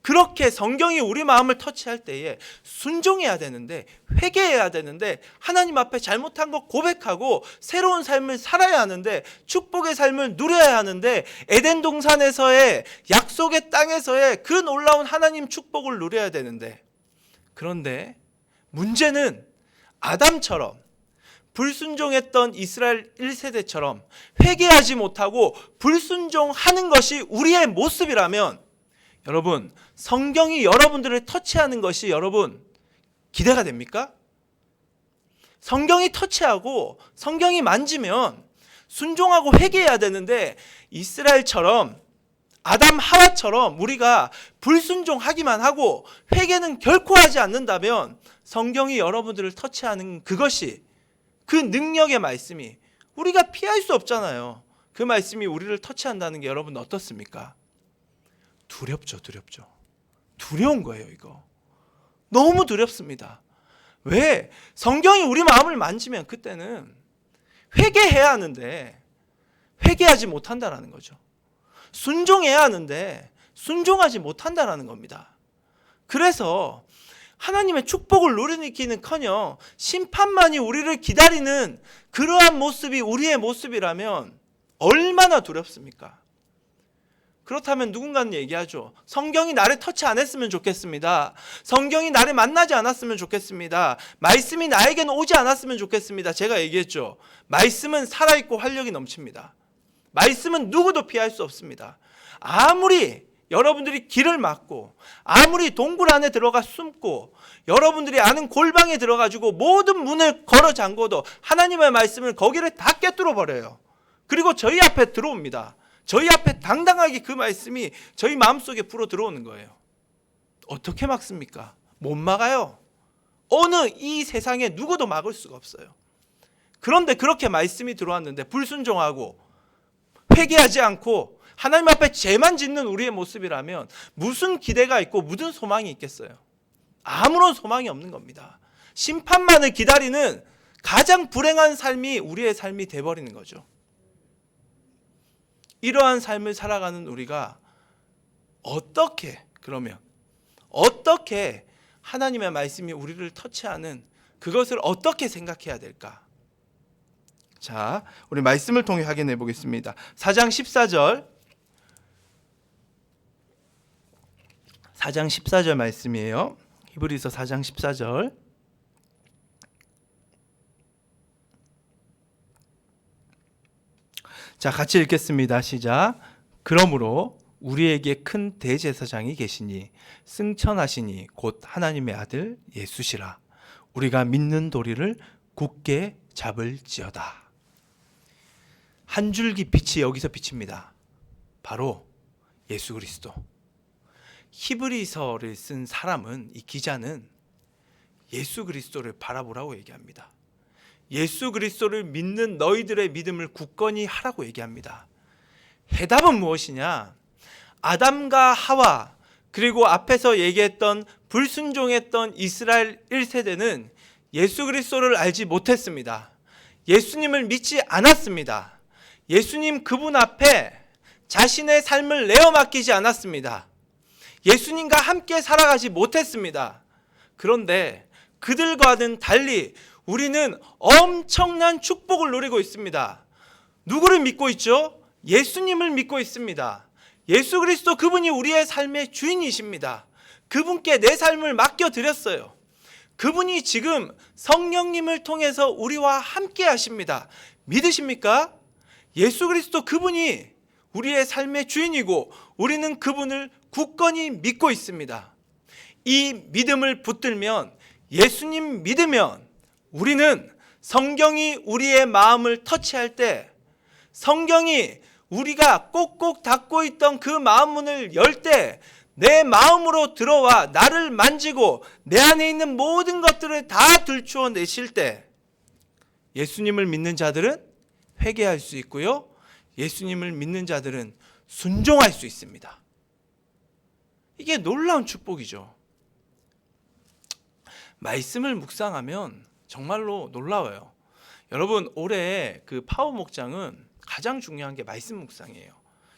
B: 그렇게 성경이 우리 마음을 터치할 때에 순종해야 되는데, 회개해야 되는데, 하나님 앞에 잘못한 거 고백하고 새로운 삶을 살아야 하는데, 축복의 삶을 누려야 하는데, 에덴 동산에서의 약속의 땅에서의 그 놀라운 하나님 축복을 누려야 되는데, 그런데 문제는 아담처럼 불순종했던 이스라엘 1세대처럼 회개하지 못하고 불순종하는 것이 우리의 모습이라면, 여러분, 성경이 여러분들을 터치하는 것이 여러분 기대가 됩니까? 성경이 터치하고 성경이 만지면 순종하고 회개해야 되는데, 이스라엘처럼 아담 하와처럼 우리가 불순종하기만 하고 회개는 결코 하지 않는다면 성경이 여러분들을 터치하는 그것이, 그 능력의 말씀이 우리가 피할 수 없잖아요. 그 말씀이 우리를 터치한다는 게 여러분 어떻습니까? 두렵죠. 두려운 거예요, 이거. 너무 두렵습니다. 왜? 성경이 우리 마음을 만지면 그때는 회개해야 하는데 회개하지 못한다라는 거죠. 순종해야 하는데 순종하지 못한다라는 겁니다. 그래서 하나님의 축복을 누리기는커녕 심판만이 우리를 기다리는 그러한 모습이 우리의 모습이라면 얼마나 두렵습니까? 그렇다면 누군가는 얘기하죠. 성경이 나를 터치 안 했으면 좋겠습니다. 성경이 나를 만나지 않았으면 좋겠습니다. 말씀이 나에게는 오지 않았으면 좋겠습니다. 제가 얘기했죠. 말씀은 살아있고 활력이 넘칩니다. 말씀은 누구도 피할 수 없습니다. 아무리 여러분들이 길을 막고, 아무리 동굴 안에 들어가 숨고, 여러분들이 아는 골방에 들어가지고 모든 문을 걸어 잠궈도 하나님의 말씀을 거기를 다 깨뚫어 버려요. 그리고 저희 앞에 들어옵니다. 저희 앞에 당당하게 그 말씀이 저희 마음속에 불어 들어오는 거예요. 어떻게 막습니까? 못 막아요. 어느 이 세상에 누구도 막을 수가 없어요. 그런데 그렇게 말씀이 들어왔는데 불순종하고 회개하지 않고 하나님 앞에 죄만 짓는 우리의 모습이라면 무슨 기대가 있고 무슨 소망이 있겠어요? 아무런 소망이 없는 겁니다. 심판만을 기다리는 가장 불행한 삶이 우리의 삶이 돼버리는 거죠. 이러한 삶을 살아가는 우리가 어떻게 하나님의 말씀이 우리를 터치하는 그것을 어떻게 생각해야 될까? 자, 우리 말씀을 통해 확인해 보겠습니다. 4장 14절 말씀이에요. 히브리서 4장 14절. 자, 같이 읽겠습니다. 시작. 그러므로 우리에게 큰 대제사장이 계시니 승천하시니 곧 하나님의 아들 예수시라. 우리가 믿는 도리를 굳게 잡을지어다. 한 줄기 빛이 여기서 비칩니다. 바로 예수 그리스도. 히브리서를 쓴 사람은, 이 기자는 예수 그리스도를 바라보라고 얘기합니다. 예수 그리스도를 믿는 너희들의 믿음을 굳건히 하라고 얘기합니다. 해답은 무엇이냐? 아담과 하와, 그리고 앞에서 얘기했던 불순종했던 이스라엘 1세대는 예수 그리스도를 알지 못했습니다. 예수님을 믿지 않았습니다. 예수님 그분 앞에 자신의 삶을 내어 맡기지 않았습니다. 예수님과 함께 살아가지 못했습니다. 그런데 그들과는 달리 우리는 엄청난 축복을 누리고 있습니다. 누구를 믿고 있죠? 예수님을 믿고 있습니다. 예수 그리스도 그분이 우리의 삶의 주인이십니다. 그분께 내 삶을 맡겨드렸어요. 그분이 지금 성령님을 통해서 우리와 함께 하십니다. 믿으십니까? 예수 그리스도 그분이 우리의 삶의 주인이고 우리는 그분을 굳건히 믿고 있습니다. 이 믿음을 붙들면, 예수님 믿으면 우리는 성경이 우리의 마음을 터치할 때, 성경이 우리가 꼭꼭 닫고 있던 그 마음문을 열 때 내 마음으로 들어와 나를 만지고 내 안에 있는 모든 것들을 다 들추어 내실 때 예수님을 믿는 자들은 회개할 수 있고요, 예수님을 믿는 자들은 순종할 수 있습니다. 이게 놀라운 축복이죠. 말씀을 묵상하면 정말로 놀라워요. 여러분, 올해 그 파워 목장은 가장 중요한 게 말씀 묵상이에요.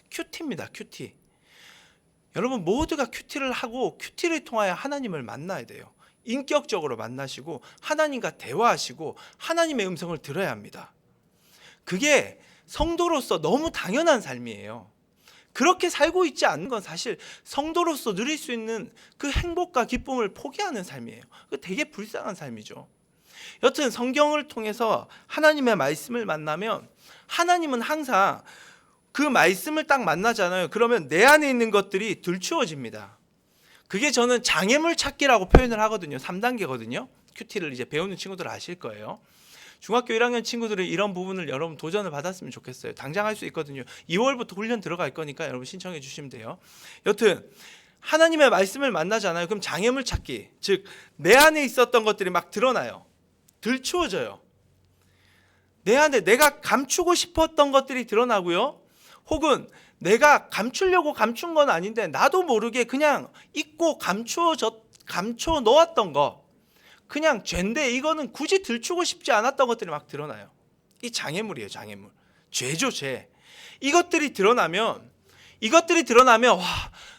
B: 큐티입니다. 큐티. 여러분 모두가 큐티를 하고 큐티를 통하여 하나님을 만나야 돼요. 인격적으로 만나시고 하나님과 대화하시고 하나님의 음성을 들어야 합니다. 그게 성도로서 너무 당연한 삶이에요. 그렇게 살고 있지 않는 건 사실 성도로서 누릴 수 있는 그 행복과 기쁨을 포기하는 삶이에요. 그 되게 불쌍한 삶이죠. 여튼 성경을 통해서 하나님의 말씀을 만나면 하나님은 항상 그 말씀을 딱 만나잖아요. 그러면 내 안에 있는 것들이 들추어집니다. 그게 저는 장애물 찾기라고 표현을 하거든요. 3단계거든요. 큐티를 이제 배우는 친구들 아실 거예요. 중학교 1학년 친구들은 이런 부분을 여러분 도전을 받았으면 좋겠어요. 당장 할 수 있거든요. 2월부터 훈련 들어갈 거니까 여러분 신청해 주시면 돼요. 여튼 하나님의 말씀을 만나잖아요. 그럼 장애물 찾기, 즉 내 안에 있었던 것들이 막 드러나요. 들추어져요. 내 안에 내가 감추고 싶었던 것들이 드러나고요. 혹은 내가 감추려고 감춘 건 아닌데 나도 모르게 그냥 잊고 감춰 놓았던 거, 그냥 죄인데 이거는 굳이 들추고 싶지 않았던 것들이 막 드러나요. 이 장애물이에요. 장애물. 죄죠, 죄. 이것들이 드러나면 와,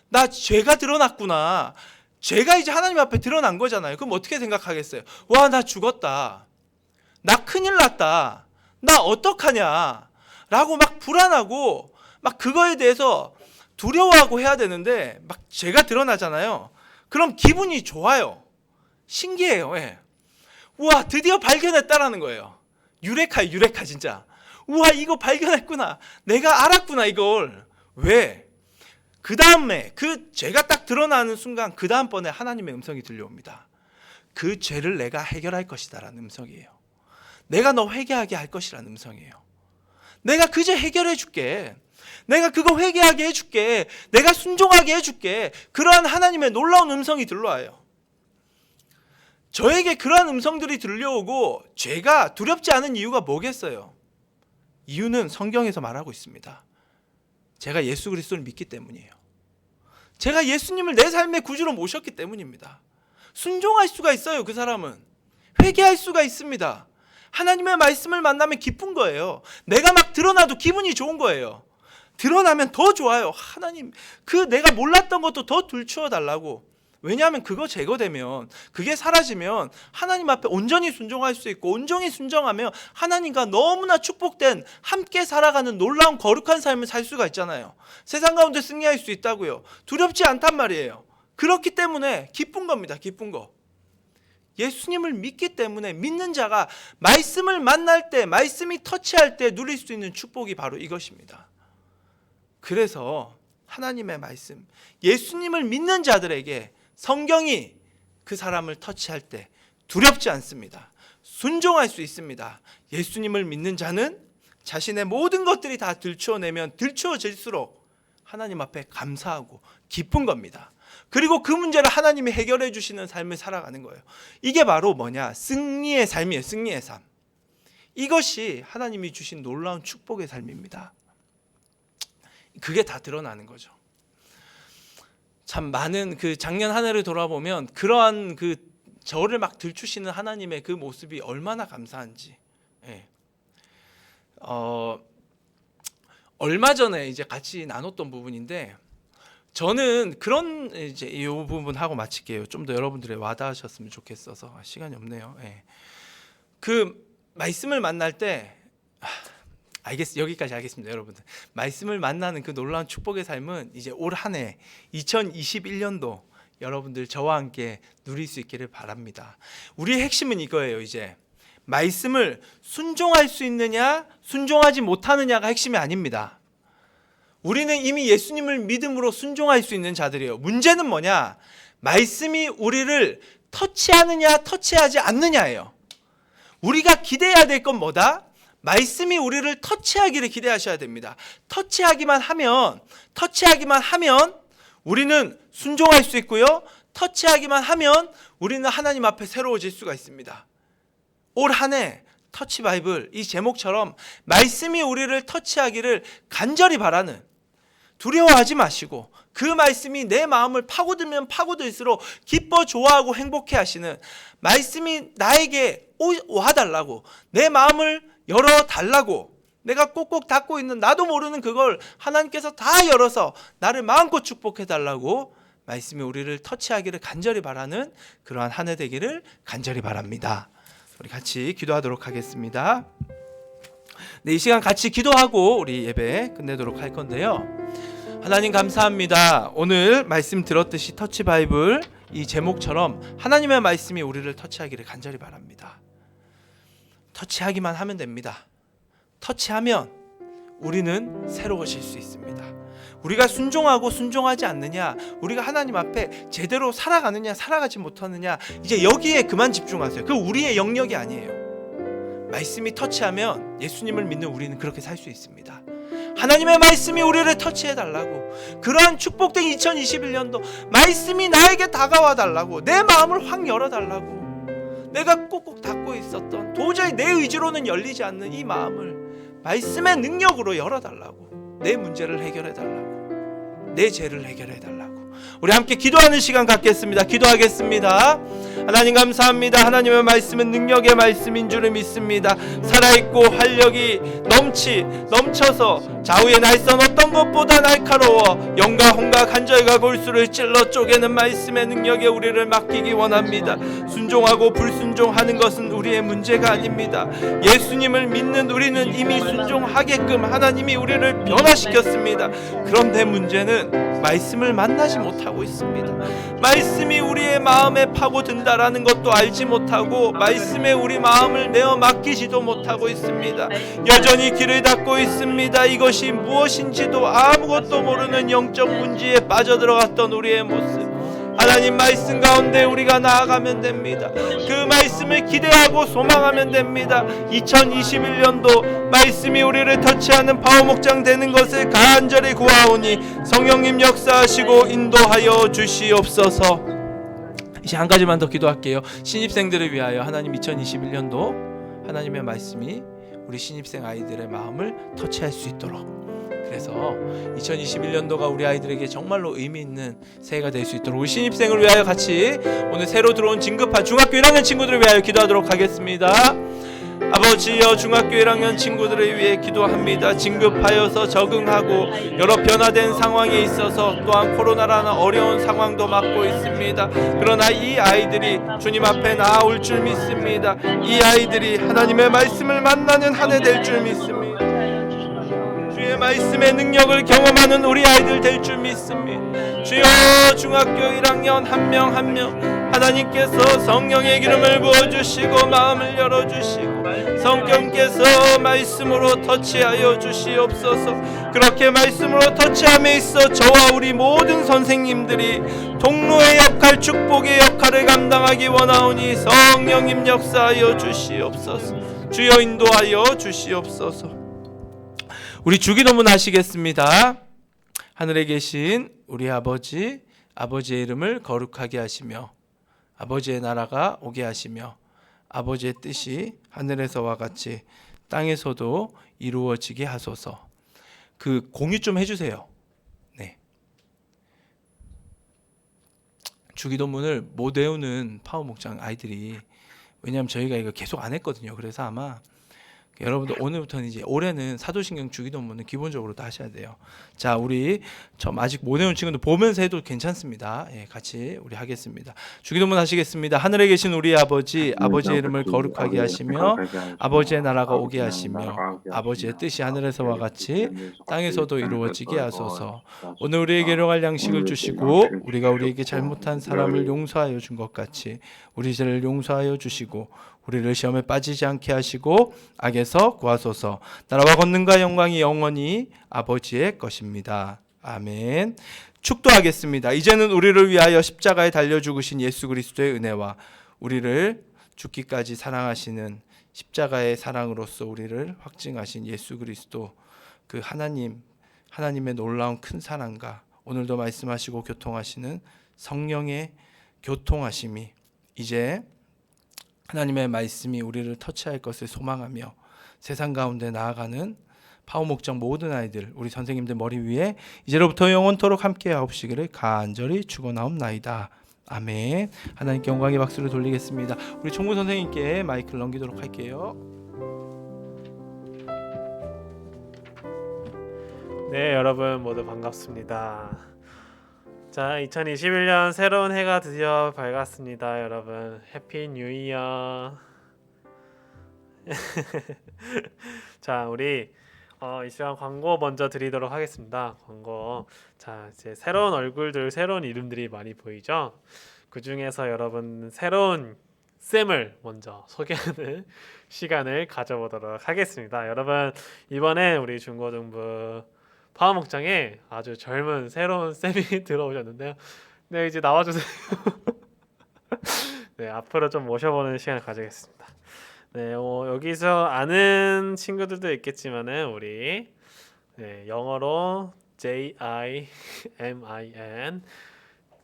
B: 나 죄가 드러났구나. 죄가 이제 하나님 앞에 드러난 거잖아요. 그럼 어떻게 생각하겠어요? 와, 나 죽었다. 나 큰일 났다. 나 어떡하냐. 라고 막 불안하고 막 그거에 대해서 두려워하고 해야 되는데 막 죄가 드러나잖아요. 그럼 기분이 좋아요. 신기해요. 예. 우와, 드디어 발견했다라는 거예요. 유레카 진짜. 우와, 이거 발견했구나. 내가 알았구나 이걸. 왜? 그 다음에 그 죄가 딱 드러나는 순간 그 다음번에 하나님의 음성이 들려옵니다. 그 죄를 내가 해결할 것이다 라는 음성이에요. 내가 너 회개하게 할 것이라는 음성이에요. 내가 그 죄 해결해 줄게. 내가 그거 회개하게 해줄게. 내가 순종하게 해줄게. 그러한 하나님의 놀라운 음성이 들려와요. 저에게 그러한 음성들이 들려오고 죄가 두렵지 않은 이유가 뭐겠어요? 이유는 성경에서 말하고 있습니다. 제가 예수 그리스도를 믿기 때문이에요. 제가 예수님을 내 삶의 구주로 모셨기 때문입니다. 순종할 수가 있어요. 그 사람은 회개할 수가 있습니다. 하나님의 말씀을 만나면 기쁜 거예요. 내가 막 드러나도 기분이 좋은 거예요. 드러나면 더 좋아요. 하나님, 그 내가 몰랐던 것도 더 들추어 달라고. 왜냐하면 그거 제거되면, 그게 사라지면 하나님 앞에 온전히 순종할 수 있고, 온전히 순종하면 하나님과 너무나 축복된 함께 살아가는 놀라운 거룩한 삶을 살 수가 있잖아요. 세상 가운데 승리할 수 있다고요. 두렵지 않단 말이에요. 그렇기 때문에 기쁜 겁니다. 기쁜 거. 예수님을 믿기 때문에 믿는 자가 말씀을 만날 때, 말씀이 터치할 때 누릴 수 있는 축복이 바로 이것입니다. 그래서 하나님의 말씀, 예수님을 믿는 자들에게 성경이 그 사람을 터치할 때 두렵지 않습니다. 순종할 수 있습니다. 예수님을 믿는 자는 자신의 모든 것들이 다 들추어내면 들추어질수록 하나님 앞에 감사하고 기쁜 겁니다. 그리고 그 문제를 하나님이 해결해 주시는 삶을 살아가는 거예요. 이게 바로 뭐냐? 승리의 삶이에요. 승리의 삶. 이것이 하나님이 주신 놀라운 축복의 삶입니다. 그게 다 드러나는 거죠. 참 많은 그 작년 한 해를 돌아보면 그러한 그 저를 막 들추시는 하나님의 그 모습이 얼마나 감사한지. 예. 얼마 전에 이제 같이 나눴던 부분인데, 저는 그런 이제 이 부분 하고 마칠게요. 좀 더 여러분들의 와닿으셨으면 좋겠어서 시간이 없네요. 예. 그 말씀을 만날 때 여기까지 하겠습니다, 여러분들. 말씀을 만나는 그 놀라운 축복의 삶은 이제 올 한 해 2021년도 여러분들 저와 함께 누릴 수 있기를 바랍니다. 우리의 핵심은 이거예요. 이제 말씀을 순종할 수 있느냐 순종하지 못하느냐가 핵심이 아닙니다. 우리는 이미 예수님을 믿음으로 순종할 수 있는 자들이에요. 문제는 뭐냐? 말씀이 우리를 터치하느냐 터치하지 않느냐예요. 우리가 기대해야 될 건 뭐다? 말씀이 우리를 터치하기를 기대하셔야 됩니다. 터치하기만 하면 우리는 순종할 수 있고요. 터치하기만 하면 우리는 하나님 앞에 새로워질 수가 있습니다. 올 한 해 터치 바이블 이 제목처럼 말씀이 우리를 터치하기를 간절히 바라는, 두려워하지 마시고 그 말씀이 내 마음을 파고들면 파고들수록 기뻐 좋아하고 행복해 하시는, 말씀이 나에게 와달라고, 내 마음을 열어달라고, 내가 꼭꼭 닫고 있는 나도 모르는 그걸 하나님께서 다 열어서 나를 마음껏 축복해달라고 말씀이 우리를 터치하기를 간절히 바라는 그러한 한 해 되기를 간절히 바랍니다. 우리 같이 기도하도록 하겠습니다. 네, 이 시간 같이 기도하고 우리 예배 끝내도록 할 건데요. 하나님 감사합니다. 오늘 말씀 들었듯이 터치 바이블 이 제목처럼 하나님의 말씀이 우리를 터치하기를 간절히 바랍니다. 터치하기만 하면 됩니다. 터치하면 우리는 새로워질 수 있습니다. 우리가 순종하고 순종하지 않느냐, 우리가 하나님 앞에 제대로 살아가느냐 살아가지 못하느냐, 이제 여기에 그만 집중하세요. 그 우리의 영역이 아니에요. 말씀이 터치하면 예수님을 믿는 우리는 그렇게 살 수 있습니다. 하나님의 말씀이 우리를 터치해 달라고, 그러한 축복된 2021년도 말씀이 나에게 다가와 달라고, 내 마음을 확 열어 달라고, 내가 꼭꼭 닫고 있었던 도저히 내 의지로는 열리지 않는 이 마음을 말씀의 능력으로 열어달라고, 내 문제를 해결해달라고, 내 죄를 해결해달라고. 우리 함께 기도하는 시간 갖겠습니다. 기도하겠습니다. 하나님 감사합니다. 하나님의 말씀은 능력의 말씀인 줄을 믿습니다. 살아있고 활력이 넘쳐서 좌우의 날선 어떤 것보다 날카로워 영과 혼과 간절과 골수를 찔러 쪼개는 말씀의 능력에 우리를 맡기기 원합니다. 순종하고 불순종하는 것은 우리의 문제가 아닙니다. 예수님을 믿는 우리는 이미 순종하게끔 하나님이 우리를 변화시켰습니다. 그런데 문제는 말씀을 만나지 못하고 있습니다. 말씀이 우리의 마음에 파고든다라는 것도 알지 못하고 말씀에 우리 마음을 내어 맡기지도 못하고 있습니다. 여전히 길을 닫고 있습니다. 이것이 무엇인지도 아무것도 모르는 영적 문제에 빠져들어갔던 우리의 모습, 하나님 말씀 가운데 우리가 나아가면 됩니다. 그 말씀을 기대하고 소망하면 됩니다. 2021년도 말씀이 우리를 터치하는 파워목장 되는 것을 간절히 구하오니 성령님 역사하시고 인도하여 주시옵소서. 이제 한 가지만 더 기도할게요. 신입생들을 위하여 하나님 2021년도 하나님의 말씀이 우리 신입생 아이들의 마음을 터치할 수 있도록, 그래서 2021년도가 우리 아이들에게 정말로 의미 있는 새해가 될 수 있도록 우리 신입생을 위하여 같이 오늘 새로 들어온 진급한 중학교 1학년 친구들을 위하여 기도하도록 하겠습니다. 아버지여, 중학교 1학년 친구들을 위해 기도합니다. 진급하여서 적응하고 여러 변화된 상황에 있어서 또한 코로나라는 어려운 상황도 맞고 있습니다. 그러나 이 아이들이 주님 앞에 나아올 줄 믿습니다. 이 아이들이 하나님의 말씀을 만나는 한 해 될 줄 믿습니다. 주의 말씀의 능력을 경험하는 우리 아이들 될 줄 믿습니다. 주여, 중학교 1학년 한 명 한 명 하나님께서 성령의 기름을 부어주시고 마음을 열어주시고 성령께서 말씀으로 터치하여 주시옵소서. 그렇게 말씀으로 터치함에 있어 저와 우리 모든 선생님들이 통로의 역할, 축복의 역할을 감당하기 원하오니 성령님 역사하여 주시옵소서. 주여 인도하여 주시옵소서. 우리 주기도문 하시겠습니다. 하늘에 계신 우리 아버지, 아버지의 이름을 거룩하게 하시며 아버지의 나라가 오게 하시며 아버지의 뜻이 하늘에서와 같이 땅에서도 이루어지게 하소서. 그 공유 좀 해주세요. 네. 주기도문을 못 외우는 파워 목장 아이들이, 왜냐하면 저희가 이거 계속 안 했거든요. 그래서 아마 여러분들 오늘부터는 이제 올해는 사도신경 주기도문은 기본적으로 다 하셔야 돼요. 자, 우리 좀 아직 못 외운 친구들 보면서 해도 괜찮습니다. 예, 같이 우리 하겠습니다. 주기도문 하시겠습니다. 하늘에 계신 우리 아버지, 아버지의 이름을 거룩하게 하시며 아버지의 나라가 오게 하시며 아버지의 뜻이 하늘에서와 같이 땅에서도 이루어지게 하소서. 오늘 우리에게 일용할 양식을 주시고 우리가 우리에게 잘못한 사람을 용서하여 준 것 같이 우리 죄를 용서하여 주시고 우리를 시험에 빠지지 않게 하시고 악에서 구하소서. 나라와 권능과 영광이 영원히 아버지의 것입니다. 아멘. 축도하겠습니다. 이제는 우리를 위하여 십자가에 달려 죽으신 예수 그리스도의 은혜와 우리를 죽기까지 사랑하시는 십자가의 사랑으로서 우리를 확증하신 예수 그리스도, 그 하나님의 놀라운 큰 사랑과 오늘도 말씀하시고 교통하시는 성령의 교통하심이 이제 하나님의 말씀이 우리를 터치할 것을 소망하며 세상 가운데 나아가는 파워 목장 모든 아이들, 우리 선생님들 머리 위에 이제로부터 영원토록 함께 하옵시기를 간절히 축원하옵나이다. 아멘. 하나님께 영광의 박수를 돌리겠습니다. 우리 총무 선생님께 마이크를 넘기도록 할게요.
A: 네, 여러분 모두 반갑습니다. 자, 2021년 새로운 해가 드디어 밝았습니다. 여러분 해피 뉴 이어. 자, 우리 이 시간 광고 먼저 드리도록 하겠습니다. 광고. 자, 이제 새로운 얼굴들, 새로운 이름들이 많이 보이죠? 그 중에서 여러분 새로운 쌤을 먼저 소개하는 시간을 가져보도록 하겠습니다. 여러분 이번에 우리 중고등부 파워 목장에 아주 젊은 새로운 쌤이 들어오셨는데요. 네, 이제 나와주세요. 네, 앞으로 좀 모셔보는 시간을 가지겠습니다. 네, 여기서 아는 친구들도 있겠지만은 우리 영어로 JIMIN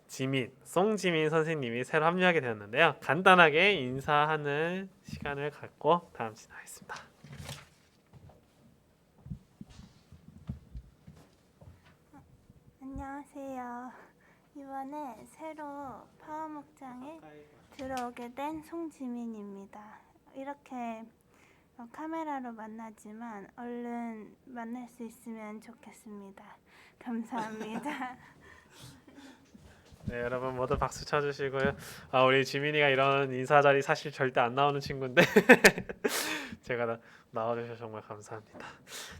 A: 지민, 송지민 선생님이 새로 합류하게 되었는데요. 간단하게 인사하는 시간을 갖고 다음 진행하겠습니다.
E: 안녕하세요. 이번에 새로 파워 목장에 들어오게 된 송지민입니다. 이렇게 카메라로 만나지만 얼른 만날 수 있으면 좋겠습니다. 감사합니다.
A: 네, 여러분 모두 박수 쳐주시고요. 우리 지민이가 이런 인사 자리 사실 절대 안 나오는 친구인데 제가 나와주셔서 정말 감사합니다.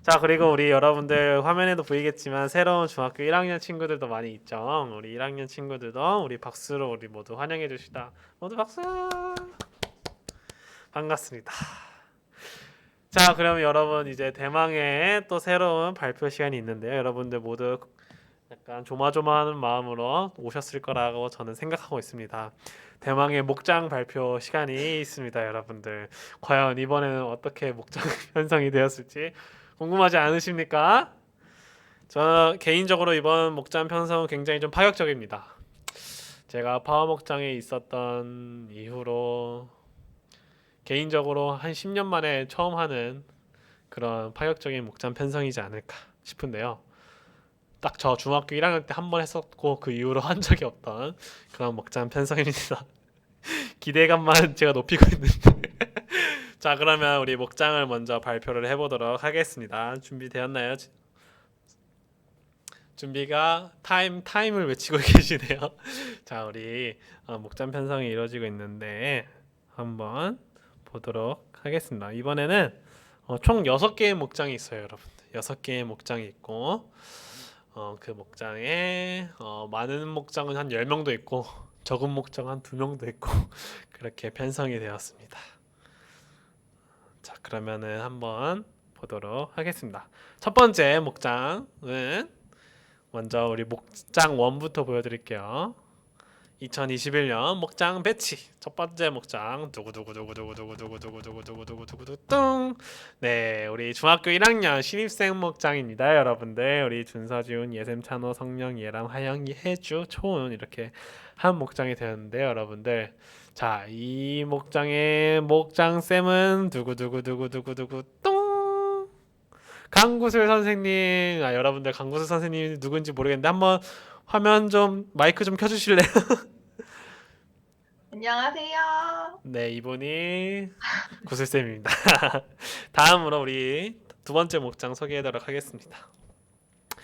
A: 자, 그리고 우리 여러분들 화면에도 보이겠지만 새로운 중학교 1학년 친구들도 많이 있죠. 우리 1학년 친구들도 우리 박수로 우리 모두 환영해 주시다. 모두 박수. 반갑습니다. 자, 그럼 여러분 이제 대망의 또 새로운 발표 시간이 있는데요. 여러분들 모두 약간 조마조마하는 마음으로 오셨을 거라고 저는 생각하고 있습니다. 대망의 목장 발표 시간이 있습니다. 여러분들 과연 이번에는 어떻게 목장 편성이 되었을지 궁금하지 않으십니까? 저는 개인적으로 이번 목장 편성은 굉장히 좀 파격적입니다. 제가 파워 목장에 있었던 이후로 개인적으로 한 10년 만에 처음 하는 그런 파격적인 목장 편성이지 않을까 싶은데요. 딱 저 중학교 1학년 때 한 번 했었고 그 이후로 한 적이 없던 그런 목장 편성입니다. 기대감만 제가 높이고 있는데 자, 그러면 우리 목장을 먼저 발표를 해보도록 하겠습니다. 준비되었나요? 준비가 타임을 외치고 계시네요. 자, 우리 목장 편성이 이루어지고 있는데 한번 보도록 하겠습니다. 이번에는 총 6개의 목장이 있어요. 여러분 6개의 목장이 있고 그 목장에 많은 목장은 한 10명도 있고 적은 목장 한 2명도 있고 그렇게 편성이 되었습니다. 자, 그러면은 한번 보도록 하겠습니다. 첫 번째 목장은 먼저 우리 목장 1부터 보여드릴게요. 2021년 목장 배치 첫 번째 목장 두구두구두구두구두구두구두구두구두구두구 뚱. 네, 우리 중학교 1학년 신입생 목장입니다. 여러분들 우리 준서지훈, 예샘, 찬호, 성령, 예람, 하영이, 혜주, 초은 이렇게 한 목장이 되었는데요. 여러분들 자, 이 목장의 목장쌤은 두구두구두구두구두구 뚱. 강구슬 선생님. 여러분들 강구슬 선생님이 누군지 모르겠는데 한번 화면 좀 마이크 좀 켜주실래요?
F: 안녕하세요.
A: 네, 이분이 구슬쌤입니다. 다음으로 우리 두 번째 목장 소개하도록 하겠습니다.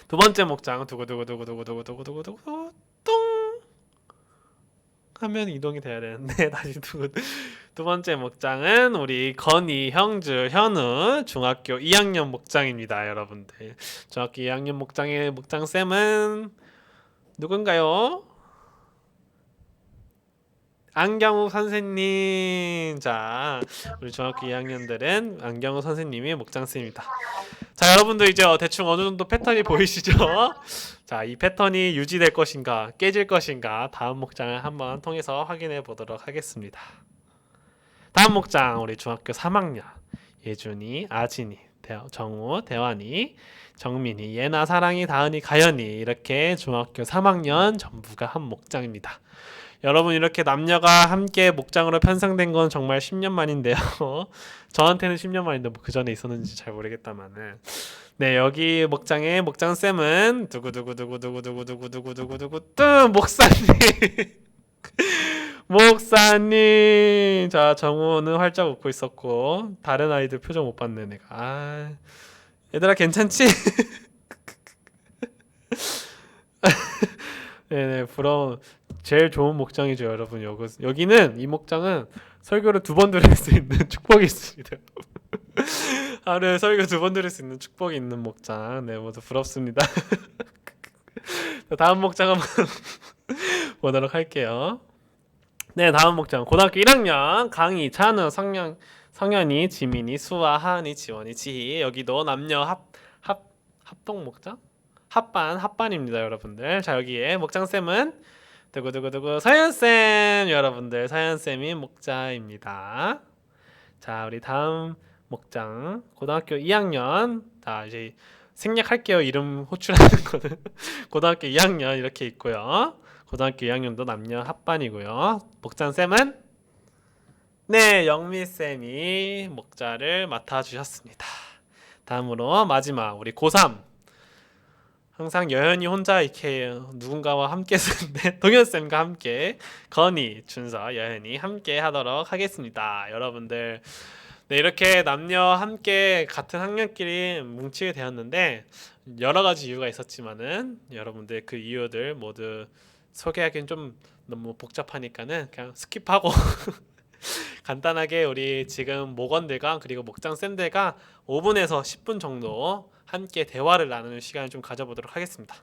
A: 두 번째 목장 두구두구두구두구두구두구두구두구 뚱. 화면 이동이 돼야 되는데 다시 두 번째 목장은 우리 건희, 형주, 현우 중학교 2학년 목장입니다. 여러분들 중학교 2학년 목장의 목장쌤은 누군가요? 안경욱 선생님. 자, 우리 중학교 2학년들은 안경욱 선생님이 목장쌤입니다. 자, 여러분들 이제 대충 어느 정도 패턴이 보이시죠? 자, 이 패턴이 유지될 것인가 깨질 것인가 다음 목장을 한번 통해서 확인해 보도록 하겠습니다. 다음 목장 우리 중학교 3학년 예준이, 아진이, 정우, 대환이, 정민이, 예나, 사랑이, 다은이, 가연이 이렇게 중학교 3학년 전부가 한 목장입니다. 여러분 이렇게 남녀가 함께 목장으로 편성된 건 정말 10년 만인데요. 저한테는 10년 만인데 뭐 그 전에 있었는지 잘 모르겠다마는 네, 여기 목장의 목장쌤은 두구두구두구두구두구두구두구두구두구 뚜 목사님. 목사님. 자, 정우는 활짝 웃고 있었고 다른 아이들 표정 못 봤네 내가. 얘들아 괜찮지? 네네, 부러운 제일 좋은 목장이죠 여러분. 여기는 이 목장은 설교를 2번 들을 수 있는 축복이 있습니다. 하루에 설교 2번 들을 수 있는 축복이 있는 목장. 네, 모두 부럽습니다. 다음 목장 한번 보도록 할게요. 네, 다음 목장 고등학교 1학년 강희, 찬우, 성현이, 지민이, 수아, 하은이, 지원이, 지희. 여기도 남녀 합동 목장? 합반입니다 여러분들. 자, 여기에 목장쌤은 두구두구두구 서현쌤. 여러분들 서현쌤이 목자입니다. 자, 우리 다음 목장 고등학교 2학년. 자, 이제 생략할게요 이름 호출하는 거는. 고등학교 2학년 이렇게 있고요. 고등학교 2학년도 남녀 합반이고요. 목장쌤은 네, 영미쌤이 목자를 맡아주셨습니다. 다음으로 마지막 우리 고3 항상 여연이 혼자 이렇게 누군가와 함께 쓰는데 동현쌤과 함께 건희, 준서, 여연이 함께 하도록 하겠습니다. 여러분들 네, 이렇게 남녀 함께 같은 학년끼리 뭉치게 되었는데 여러 가지 이유가 있었지만은 여러분들 그 이유들 모두 소개하기는 좀 너무 복잡하니까는 그냥 스킵하고 간단하게 우리 지금 목원들과 그리고 목장쌤들과 5분에서 10분 정도 함께 대화를 나누는 시간을 좀 가져보도록 하겠습니다.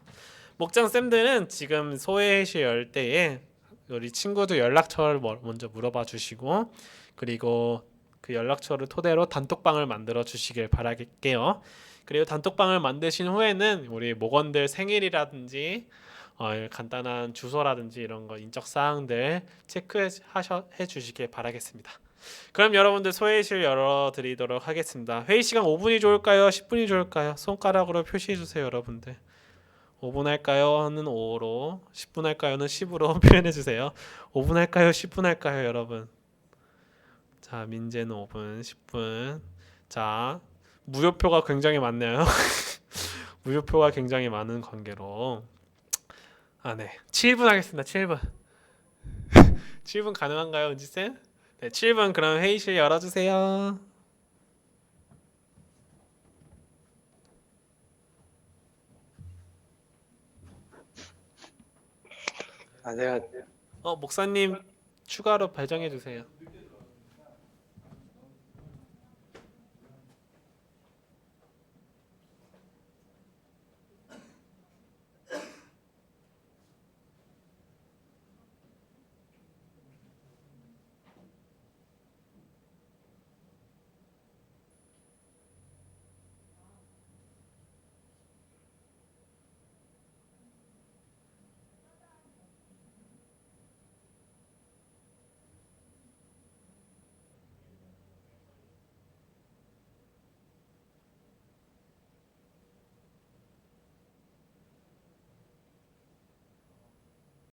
A: 목장쌤들은 지금 소회실 열 때에 우리 친구들 연락처를 먼저 물어봐 주시고 그리고 그 연락처를 토대로 단톡방을 만들어 주시길 바랄게요. 그리고 단톡방을 만드신 후에는 우리 목원들 생일이라든지 간단한 주소라든지 이런 거 인적 사항들 체크해 주시길 바라겠습니다. 그럼 여러분들 소회의실 열어드리도록 하겠습니다. 회의 시간 5분이 좋을까요? 10분이 좋을까요? 손가락으로 표시해 주세요 여러분들. 5분 할까요?는 5로 10분 할까요?는 10으로 표현해 주세요. 5분 할까요? 10분 할까요 여러분? 자, 민재는 5분 10분. 자, 무효표가 굉장히 많네요. 무효표가 굉장히 많은 관계로 네, 7분 하겠습니다. 7분 7분 가능한가요 은지쌤? 네, 7분 그럼 회의실 열어주세요.
G: 내가
A: 목사님 추가로 배정해 주세요.